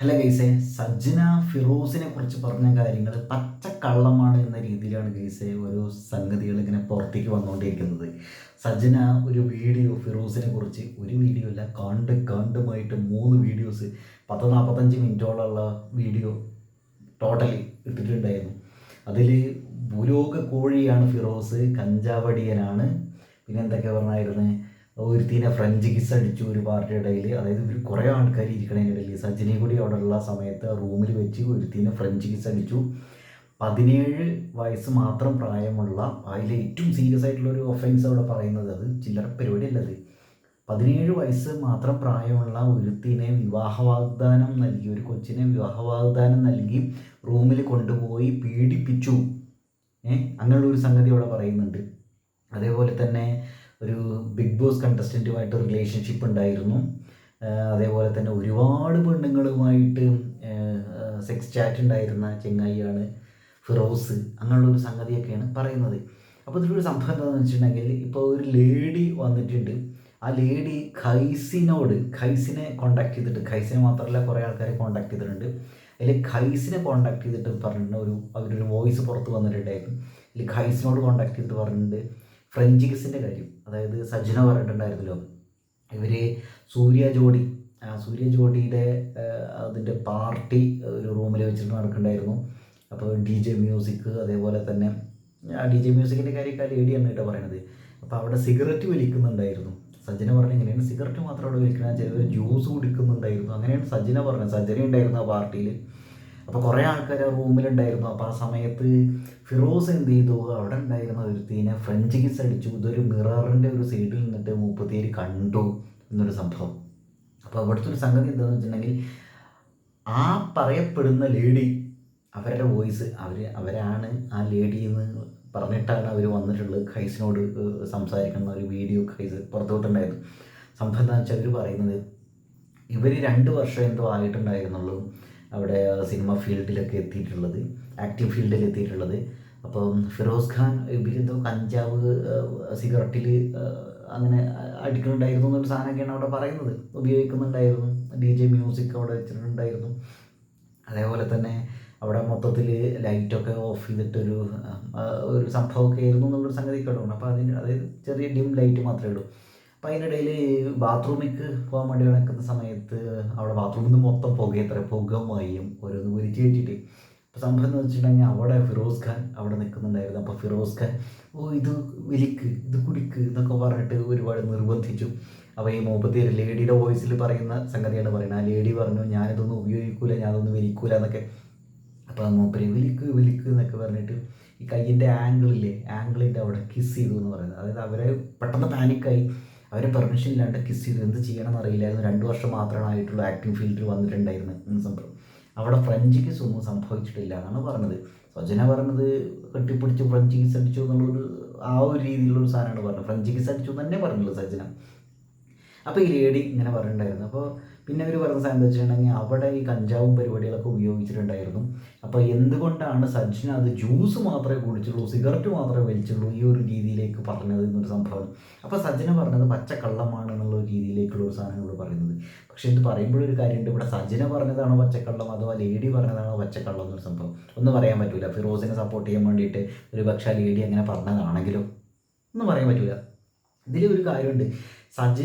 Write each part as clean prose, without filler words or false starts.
Hello ഗൈസെ, Sajna ഫിറോസിനെ കുറിച്ച് പറഞ്ഞ കാര്യങ്ങൾ പച്ചക്കള്ളമാണ് എന്ന രീതിയിലാണ് ഗൈസെ ഓരോ സംഗതികൾ ഇങ്ങനെ പുറത്തേക്ക് വന്നുകൊണ്ടിരിക്കുന്നത്. സജ്ന ഒരു വീഡിയോ ഫിറോസിനെ കുറിച്ച്, ഒരു വീഡിയോ അല്ല, കണ്ടുമായിട്ട് 3 വീഡിയോസ് 10-45 മിനിറ്റോളമുള്ള വീഡിയോ ടോട്ടലി ഇട്ടിട്ടുണ്ടായിരുന്നു. അതിൽ ഭൂലോക കോഴിയാണ് ഫിറോസ്, കഞ്ചാവടിയനാണ്, പിന്നെ എന്തൊക്കെ പറഞ്ഞായിരുന്നു, ഒരുത്തീനെ ഫ്രഞ്ച് കിസ് അടിച്ചു ഒരു പാർട്ടിയുടെ ഇടയിൽ. അതായത് ഇവർ കുറേ ആൾക്കാർ ഇരിക്കണതിനിടയിൽ സജിനി കൂടി അവിടെ ഉള്ള സമയത്ത് റൂമിൽ വെച്ച് ഒരുത്തീനെ ഫ്രഞ്ച് കിസ് അടിച്ചു. 17 വയസ്സ് മാത്രം പ്രായമുള്ള, അതിൽ ഏറ്റവും സീരിയസ് ആയിട്ടുള്ള ഒരു ഒഫൻസ് അവിടെ പറയുന്നത്, അത് ചില്ലറ പരിപാടിയല്ലത്. 17 വയസ്സ് മാത്രം പ്രായമുള്ള ഒരുത്തിനെ വിവാഹ വാഗ്ദാനം നൽകി, ഒരു കൊച്ചിനെ വിവാഹ വാഗ്ദാനം നൽകി റൂമിൽ കൊണ്ടുപോയി പീഡിപ്പിച്ചു. അങ്ങനെയുള്ള ഒരു സംഗതി അവിടെ പറയുന്നുണ്ട്. അതേപോലെ തന്നെ ഒരു ബിഗ് ബോസ് കണ്ടസ്റ്റൻറ്റുമായിട്ട് റിലേഷൻഷിപ്പ് ഉണ്ടായിരുന്നു. അതേപോലെ തന്നെ ഒരുപാട് പെണ്ണുങ്ങളുമായിട്ട് സെക്സ് ചാറ്റ് ഉണ്ടായിരുന്ന ചെങ്ങായിയാണ് ഫിറോസ്. അങ്ങനെയുള്ളൊരു സംഗതിയൊക്കെയാണ് പറയുന്നത്. അപ്പോൾ ഇതിലൊരു സംഭവം എന്താണെന്ന് വെച്ചിട്ടുണ്ടെങ്കിൽ, ഇപ്പോൾ ഒരു ലേഡി വന്നിട്ടുണ്ട്. ആ ലേഡി ഖൈസിനെ കോണ്ടാക്ട് ചെയ്തിട്ട്, ഖൈസിനെ മാത്രമല്ല കുറേ ആൾക്കാരെ കോണ്ടാക്ട് ചെയ്തിട്ടുണ്ട്. അതിൽ ഖൈസിനെ കോണ്ടാക്ട് ചെയ്തിട്ട് പറഞ്ഞിട്ടുണ്ട്, അവരൊരു വോയിസ് പുറത്ത് വന്നിട്ടുണ്ടായിരുന്നു. അതിൽ ഖൈസിനോട് കോണ്ടാക്ട് ചെയ്തിട്ട് പറഞ്ഞിട്ടുണ്ട് ഫ്രഞ്ച് കിസിൻ്റെ കാര്യം. അതായത് സജ്ന പറഞ്ഞിട്ടുണ്ടായിരുന്നല്ലോ, ഇവർ സൂര്യ ജോഡിയുടെ അതിൻ്റെ പാർട്ടി ഒരു റൂമിൽ വെച്ചിട്ട് നടക്കുന്നുണ്ടായിരുന്നു. അപ്പോൾ DJ മ്യൂസിക്, അതേപോലെ തന്നെ DJ മ്യൂസിക്കിൻ്റെ കാര്യമൊക്കെ ലേഡിയാണ് കേട്ടോ പറയണത്. അപ്പോൾ അവിടെ സിഗരറ്റ് വലിക്കുന്നുണ്ടായിരുന്നു. സജ്ന പറഞ്ഞ എങ്ങനെയാണ് സിഗരറ്റ് മാത്രം അവിടെ വലിക്കുന്നത്, ചിലവർ ജ്യൂസ് കുടിക്കുന്നുണ്ടായിരുന്നു. അങ്ങനെയാണ് സജ്ന പറഞ്ഞത്. സജ്ന ഉണ്ടായിരുന്നു ആ പാർട്ടിയിൽ. അപ്പോൾ കുറേ ആൾക്കാർ ആ റൂമിലുണ്ടായിരുന്നു. അപ്പോൾ ആ സമയത്ത് ഫിറോസ് എന്ത് ചെയ്തു, അവിടെ ഉണ്ടായിരുന്ന ഒരുത്തീനെ ഫ്രഞ്ച് കിസ് അടിച്ചു. ഇതൊരു മിററിൻ്റെ ഒരു സൈഡിൽ നിന്നിട്ട് മൂപ്പത്തിയേര് കണ്ടു എന്നൊരു സംഭവം. അപ്പോൾ അവിടുത്തെ ഒരു സംഗതി എന്താണെന്ന് വെച്ചിട്ടുണ്ടെങ്കിൽ, ആ പറയപ്പെടുന്ന ലേഡി, അവരുടെ വോയിസ്, അവരാണ് ആ ലേഡി എന്ന് പറഞ്ഞിട്ടാണ് അവർ വന്നിട്ടുള്ളത്. ഖൈസിനോട് സംസാരിക്കുന്ന ഒരു വീഡിയോ ഖൈസ് പുറത്തുവിട്ടുണ്ടായിരുന്നു. സംഭവം എന്താണെന്ന് വെച്ചാൽ അവർ പറയുന്നത്, ഇവർ 2 വർഷം എന്തോ ആയിട്ടുണ്ടായിരുന്നുള്ളൂ അവിടെ സിനിമ ഫീൽഡിലൊക്കെ എത്തിയിട്ടുള്ളത്, ആക്റ്റീവ് ഫീൽഡിൽ എത്തിയിട്ടുള്ളത്. അപ്പം ഫിറോസ് ഖാൻ ഇവരെന്തോ കഞ്ചാവ് സിഗരറ്റിൽ അങ്ങനെ അടിക്കുന്നുണ്ടായിരുന്നു എന്നൊരു സാധനമൊക്കെയാണ് അവിടെ പറയുന്നത്. ഉപയോഗിക്കുന്നുണ്ടായിരുന്നു. DJ മ്യൂസിക് അവിടെ വെച്ചിട്ടുണ്ടായിരുന്നു. അതേപോലെ തന്നെ അവിടെ മൊത്തത്തിൽ ലൈറ്റൊക്കെ ഓഫ് ചെയ്തിട്ടൊരു സംഭവമൊക്കെ ആയിരുന്നു എന്നുള്ളൊരു സംഗതി കേട്ടോ. അപ്പോൾ അതായത് ചെറിയ ഡിം ലൈറ്റ് മാത്രമേ ഉള്ളൂ. അപ്പോൾ അതിനിടയിൽ ബാത്റൂമിലേക്ക് പോകാൻ വേണ്ടി നടക്കുന്ന സമയത്ത് അവിടെ ബാത്റൂമിൽ നിന്ന് മൊത്തം പുകമയും ഓരോന്ന് വലിച്ചു കയറ്റിയിട്ട്. അപ്പോൾ സംഭവം എന്ന് വെച്ചിട്ടുണ്ടെങ്കിൽ അവിടെ ഫിറോസ് ഖാൻ അവിടെ നിൽക്കുന്നുണ്ടായിരുന്നു. അപ്പോൾ ഫിറോസ് ഖാൻ ഇത് വലിക്ക്, ഇത് കുടിക്ക് എന്നൊക്കെ പറഞ്ഞിട്ട് ഒരുപാട് നിർബന്ധിച്ചു. അപ്പോൾ ഈ മൂപ്പത്തിയൊരു ലേഡിയുടെ വോയിസിൽ പറയുന്ന സംഗതിയാണ് പറയുന്നത്. ആ ലേഡി പറഞ്ഞു, ഞാനിതൊന്നും ഉപയോഗിക്കൂല, ഞാനതൊന്നും വലിക്കൂല എന്നൊക്കെ. അപ്പോൾ മൂപ്പര് വിളിക്ക് എന്നൊക്കെ പറഞ്ഞിട്ട് ഈ കയ്യിൻ്റെ ആംഗിളിൻ്റെ അവിടെ കിസ് ചെയ്തു എന്ന് പറയുന്നത്. അതായത് അവരെ പെട്ടെന്ന് പാനിക്കായി, അവരെ പെർമിഷൻ ഇല്ലാണ്ട് കിസ് ചെയ്തു. എന്ത് ചെയ്യണമെന്ന് അറിയില്ലായിരുന്നു. 2 വർഷം മാത്രമാണ് ആയിട്ടുള്ളൂ ആക്ടിങ് ഫീൽഡിൽ വന്നിട്ടുണ്ടായിരുന്നു എന്ന സംഭവം. അവിടെ ഫ്രഞ്ച് കിസ് ഒന്നും സംഭവിച്ചിട്ടില്ല എന്നാണ് പറഞ്ഞത്. സജ്ന പറഞ്ഞത് കെട്ടിപ്പിടിച്ച് ഫ്രഞ്ച് കിസ് അടിച്ചു എന്നുള്ളൊരു ആ ഒരു രീതിയിലുള്ളൊരു സാധനമാണ് പറഞ്ഞത്. ഫ്രഞ്ച് കിസ് അടിച്ചു എന്ന് തന്നെ പറഞ്ഞുള്ളൂ സജ്ന. അപ്പോൾ ഈ ലേഡി ഇങ്ങനെ പറഞ്ഞിട്ടുണ്ടായിരുന്നു. അപ്പോൾ പിന്നെ അവർ പറഞ്ഞ സാധനം എന്താ വെച്ചിട്ടുണ്ടെങ്കിൽ, അവിടെ ഈ കഞ്ചാവും പരിപാടികളൊക്കെ ഉപയോഗിച്ചിട്ടുണ്ടായിരുന്നു. അപ്പോൾ എന്തുകൊണ്ടാണ് സജ്ന അത് ജ്യൂസ് മാത്രമേ കുടിച്ചുള്ളൂ, സിഗരറ്റ് മാത്രമേ വലിച്ചുള്ളൂ, ഈ ഒരു രീതിയിലേക്ക് പറഞ്ഞത് എന്നൊരു സംഭവം. അപ്പോൾ സജ്ന പറഞ്ഞത് പച്ചക്കള്ളമാണ് എന്നുള്ള ഒരു രീതിയിലേക്കുള്ള ഒരു സാധനങ്ങൾ പറയുന്നത്. പക്ഷേ ഇത് പറയുമ്പോഴൊരു കാര്യമുണ്ട്, ഇവിടെ സജ്ന പറഞ്ഞതാണോ പച്ചക്കള്ളം അഥവാ ലേഡി പറഞ്ഞതാണോ പച്ചക്കള്ളം എന്നൊരു സംഭവം ഒന്നും പറയാൻ പറ്റില്ല. ഫിറോസിനെ സപ്പോർട്ട് ചെയ്യാൻ വേണ്ടിയിട്ട് ഒരു പക്ഷേ ലേഡി അങ്ങനെ പറഞ്ഞതാണെങ്കിലും ഒന്നും പറയാൻ പറ്റില്ല. ഇതിലൊരു കാര്യമുണ്ട്,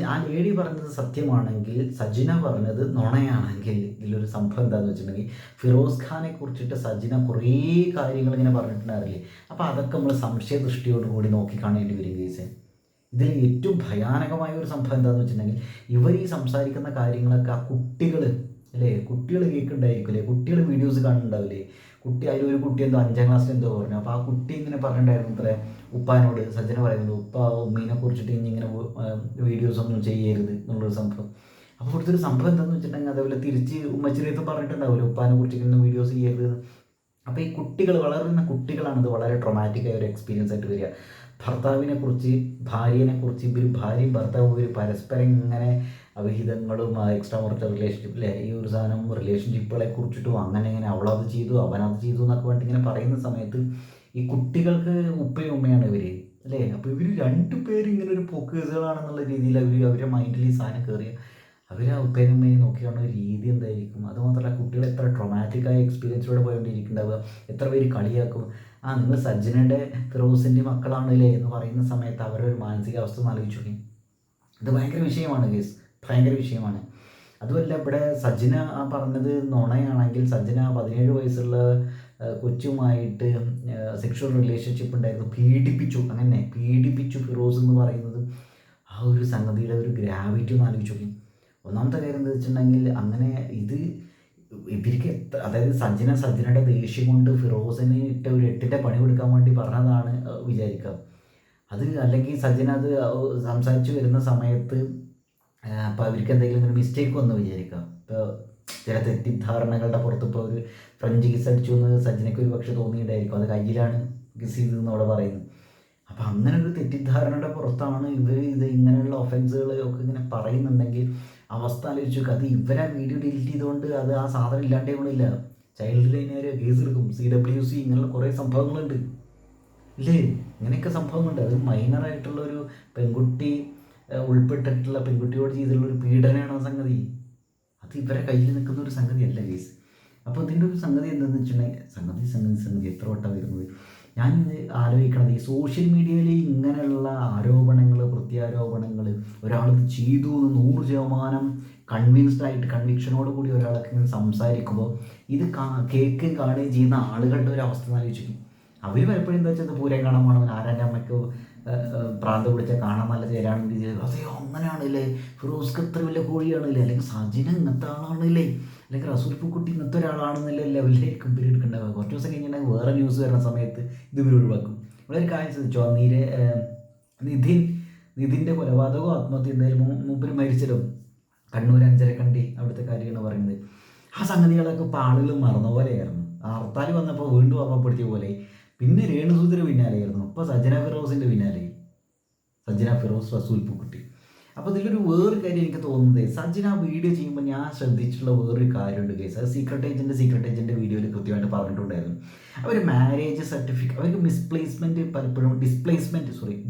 ആ ലേഡി പറഞ്ഞത് സത്യമാണെങ്കിൽ, സജ്ന പറഞ്ഞത് നുണയാണെങ്കിൽ, ഇതിലൊരു സംഭവം എന്താണെന്ന് വെച്ചിട്ടുണ്ടെങ്കിൽ, ഫിറോസ് ഖാനെ കുറിച്ചിട്ട് സജ്ന കുറേ കാര്യങ്ങൾ ഇങ്ങനെ പറഞ്ഞിട്ടുണ്ടാവില്ലേ. അപ്പോൾ അതൊക്കെ നമ്മൾ സംശയദൃഷ്ടിയോടുകൂടി നോക്കിക്കാണേണ്ടി വരും കേസ്. ഇതിൽ ഏറ്റവും ഭയാനകമായ ഒരു സംഭവം എന്താണെന്ന് വെച്ചിട്ടുണ്ടെങ്കിൽ, ഇവർ ഈ സംസാരിക്കുന്ന കാര്യങ്ങളൊക്കെ ആ കുട്ടികൾ കേൾക്കുന്നുണ്ടായിരിക്കില്ലേ, കുട്ടികൾ വീഡിയോസ് കാണുന്നുണ്ടാവില്ലേ. അതിലൊരു കുട്ടി എന്തോ 5ാം ക്ലാസ്സിൽ എന്തോ പറഞ്ഞു. അപ്പോൾ ആ കുട്ടി ഇങ്ങനെ പറഞ്ഞിട്ടുണ്ടായിരുന്നു അത്രേ ഉപ്പാനോട്. സജ്ജന പറയുന്നത്, ഉപ്പ ഉമ്മീനെ കുറിച്ചിട്ട് ഇങ്ങനെ വീഡിയോസ് ഒന്നും ചെയ്യരുത് എന്നുള്ളൊരു സംഭവം. അപ്പോൾ ഇവിടുത്തെ ഒരു സംഭവം എന്താണെന്ന് വെച്ചിട്ടുണ്ടെങ്കിൽ, അതേപോലെ തിരിച്ച് ഉമ്മച്ചിരിയത്തും പറഞ്ഞിട്ടുണ്ടാവില്ല ഉപ്പാനെ കുറിച്ചിട്ട് ഇങ്ങനെ വീഡിയോസ് ചെയ്യരുത്. അപ്പോൾ ഈ കുട്ടികൾ, വളരുന്ന കുട്ടികളാണിത് വളരെ ട്രൊമാറ്റിക്കായ ഒരു എക്സ്പീരിയൻസ് ആയിട്ട് വരിക. ഭാര്യനെക്കുറിച്ച് ഇവർ ഭാര്യയും ഭർത്താവും ഇവർ പരസ്പരം ഇങ്ങനെ അവിഹിതങ്ങളും എക്സ്ട്രാ മറിറ്റൽ റിലേഷൻഷിപ്പിലെ ഈ ഒരു സാധനം റിലേഷൻഷിപ്പുകളെ കുറിച്ചിട്ടും അങ്ങനെ അവളത് ചെയ്തു അവനത് ചെയ്തു എന്നൊക്കെ വേണ്ടി ഇങ്ങനെ പറയുന്ന സമയത്ത് ഈ കുട്ടികൾക്ക് ഉപ്പയും ഉമ്മയാണ് ഇവർ അല്ലേ. അപ്പോൾ ഇവർ 2 പേരും ഇങ്ങനെ ഒരു പോക്കേഴ്സുകളാണെന്നുള്ള രീതിയിൽ അവരുടെ മൈൻഡിൽ ഈ സാധനം കയറിയ അവർ ആ ഉപ്പേനും ഉമ്മയും നോക്കി കാണുന്ന ഒരു രീതി എന്തായിരിക്കും. അതുമാത്രമല്ല കുട്ടികൾ എത്ര ട്രോമാറ്റിക്കായ എക്സ്പീരിയൻസിലൂടെ പോയോണ്ടിരിക്കുന്നുണ്ടാവുക. എത്ര പേര് കളിയാക്കും, നിങ്ങൾ സജ്ജനയുടെ ഫിറോസിൻ്റെ മക്കളാണല്ലേ എന്ന് പറയുന്ന സമയത്ത് അവരുടെ ഒരു മാനസികാവസ്ഥ ഒന്ന് ആലോചിച്ച് നോക്കി. ഇത് ഭയങ്കര വിഷയമാണ് കേസ്, ഭയങ്കര വിഷയമാണ്. അതുമല്ല, ഇവിടെ സജ്ജന പറഞ്ഞത് നുണയാണെങ്കിൽ സജ്ജന 17 വയസ്സുള്ള കൊച്ചുമായിട്ട് സെക്ഷുവൽ റിലേഷൻഷിപ്പ് ഉണ്ടായിരുന്നു, പീഡിപ്പിച്ചു ഫിറോസ് എന്ന് പറയുന്നത്. ആ ഒരു സംഗതിയുടെ ഒരു ഗ്രാവിറ്റി ഒന്ന് ആലോചിച്ച് നോക്കി. ഒന്നാമത്തെ കാര്യം എന്താ വെച്ചിട്ടുണ്ടെങ്കിൽ, അങ്ങനെ ഇത് ഇവർക്ക് അതായത് സജ്ജനയുടെ ദേഷ്യം കൊണ്ട് ഫിറോസിന് ഒരു 8ൻ്റെ പണി കൊടുക്കാൻ വേണ്ടി പറഞ്ഞതാണ് വിചാരിക്കുക. അത് അല്ലെങ്കിൽ സജ്ജന അത് സംസാരിച്ച് വരുന്ന സമയത്ത് അപ്പോൾ അവർക്ക് എന്തെങ്കിലും ഒരു മിസ്റ്റേക്ക് വന്ന് വിചാരിക്കാം. ഇപ്പോൾ ചില തെറ്റിദ്ധാരണകളുടെ പുറത്ത് ഇപ്പോൾ ഒരു ഫ്രഞ്ച് കിസ് അടിച്ചു എന്ന് സജ്ജനയ്ക്ക് ഒരു പക്ഷെ തോന്നിയിട്ടുണ്ടായിരിക്കും, അത് കയ്യിലാണ് കിസ് ചെയ്തതെന്ന് അവിടെ പറയുന്നു. അപ്പോൾ അങ്ങനെ ഒരു തെറ്റിദ്ധാരണയുടെ പുറത്താണ് ഇത് ഇങ്ങനെയുള്ള ഒഫൻസുകൾ ഒക്കെ ഇങ്ങനെ പറയുന്നുണ്ടെങ്കിൽ അവസ്ഥ ആലോചിച്ചു. അത് ഇവരാ വീഡിയോ ഡിലീറ്റ് ചെയ്തുകൊണ്ട് അത് ആ സാധനം ഇല്ലാണ്ടേ കൊണ്ടില്ല, ചൈൽഡ് ലൈനുകാർ കേസ് എടുക്കും, CWC ഇങ്ങനെയുള്ള കുറേ സംഭവങ്ങളുണ്ട് ഇല്ലേ, ഇങ്ങനെയൊക്കെ സംഭവങ്ങളുണ്ട്. അത് മൈനറായിട്ടുള്ളൊരു പെൺകുട്ടി ഉൾപ്പെട്ടിട്ടുള്ള പെൺകുട്ടിയോട് ചെയ്തിട്ടുള്ളൊരു പീഡനമാണ് സംഗതി. അത് ഇവരെ കയ്യിൽ നിൽക്കുന്ന ഒരു സംഗതിയല്ല കേസ്. അപ്പോൾ ഇതിൻ്റെ ഒരു സംഗതി എന്താണെന്ന് വെച്ചിട്ടുണ്ടെങ്കിൽ സംഗതി എത്ര വട്ടം വരുന്നത് ഞാൻ ആലോചിക്കണത്, ഈ സോഷ്യൽ മീഡിയയിൽ ഇങ്ങനെയുള്ള ആരോപണങ്ങൾ, പ്രത്യാരോപണങ്ങൾ, ഒരാളിത് ചെയ്തു എന്ന് 100% കൺവിക്ഷനോട് കൂടി ഒരാളൊക്കെ ഇങ്ങനെ സംസാരിക്കുമ്പോൾ ഇത് കേൾക്കുകയും കാണുകയും ചെയ്യുന്ന ആളുകളുടെ ഒരു അവസ്ഥ ആലോചിക്കും. അവർ പലപ്പോഴും എന്താ വെച്ചാൽ പൂരം കാണാൻ പോകണം, ആരാൻ്റെ അമ്മയ്ക്ക് പ്രാന്ത് പിടിച്ചാൽ കാണാൻ നല്ല ചേരാണെങ്കിൽ അതെയോ അങ്ങനെയാണല്ലേ, ഫിറോസ്ക്ക് ഇത്ര വലിയ കോഴിയാണല്ലേ, അല്ലെങ്കിൽ സജിന ഇങ്ങനത്തെ ആളാണല്ലേ, അല്ലെങ്കിൽ റസൂൽ പൂക്കുട്ടി ഇങ്ങനത്തെ ഒരാളാണെന്നല്ലേ ലെവലിലേക്ക് ഇവർ എടുക്കേണ്ടത്. കുറച്ച് ദിവസം കഴിഞ്ഞിട്ടുണ്ടെങ്കിൽ വേറെ ന്യൂസ് വരുന്ന സമയത്ത് ഇത് ഇവർ ഒഴിവാക്കും. ഇവിടെ ഒരു കാര്യം ശ്രദ്ധിച്ചോ, നിതിൻ്റെ കൊലപാതകവും ആത്മഹത്യ എന്തായാലും മുമ്പിൽ മരിച്ചല്ലോ, കണ്ണൂർ അഞ്ചരക്കണ്ടി അവിടുത്തെ കാര്യമാണ് പറയുന്നത്. ആ സംഗതികളൊക്കെ ഇപ്പോൾ ആളുകൾ മറന്ന പോലെയായിരുന്നു. ഹർത്താൽ വന്നപ്പോൾ വീണ്ടും ഓർമ്മപ്പെടുത്തിയ പോലെ. പിന്നെ രേണുസുധീർ പിന്നാലെയായിരുന്നു, ഇപ്പോൾ സജ്ജന ഫിറോസിൻ്റെ പിന്നാലെ, സജ്ജന ഫിറോസ്, റസൂൽ പൂക്കുട്ടി. അപ്പോൾ ഇതിലൊരു വേറൊരു കാര്യം എനിക്ക് തോന്നുന്നത്, സജ്ജന വീഡിയോ ചെയ്യുമ്പോൾ ഞാൻ ശ്രദ്ധിച്ചിട്ടുള്ള വേറൊരു കാര്യമുണ്ട് കേസ്. അത് സീക്രട്ട് ഏജൻറ്റ് വീഡിയോയിൽ കൃത്യമായിട്ട് പറഞ്ഞിട്ടുണ്ടായിരുന്നു. അവർ മാരേജ് സർട്ടിഫിക്കറ്റ്, അവർക്ക്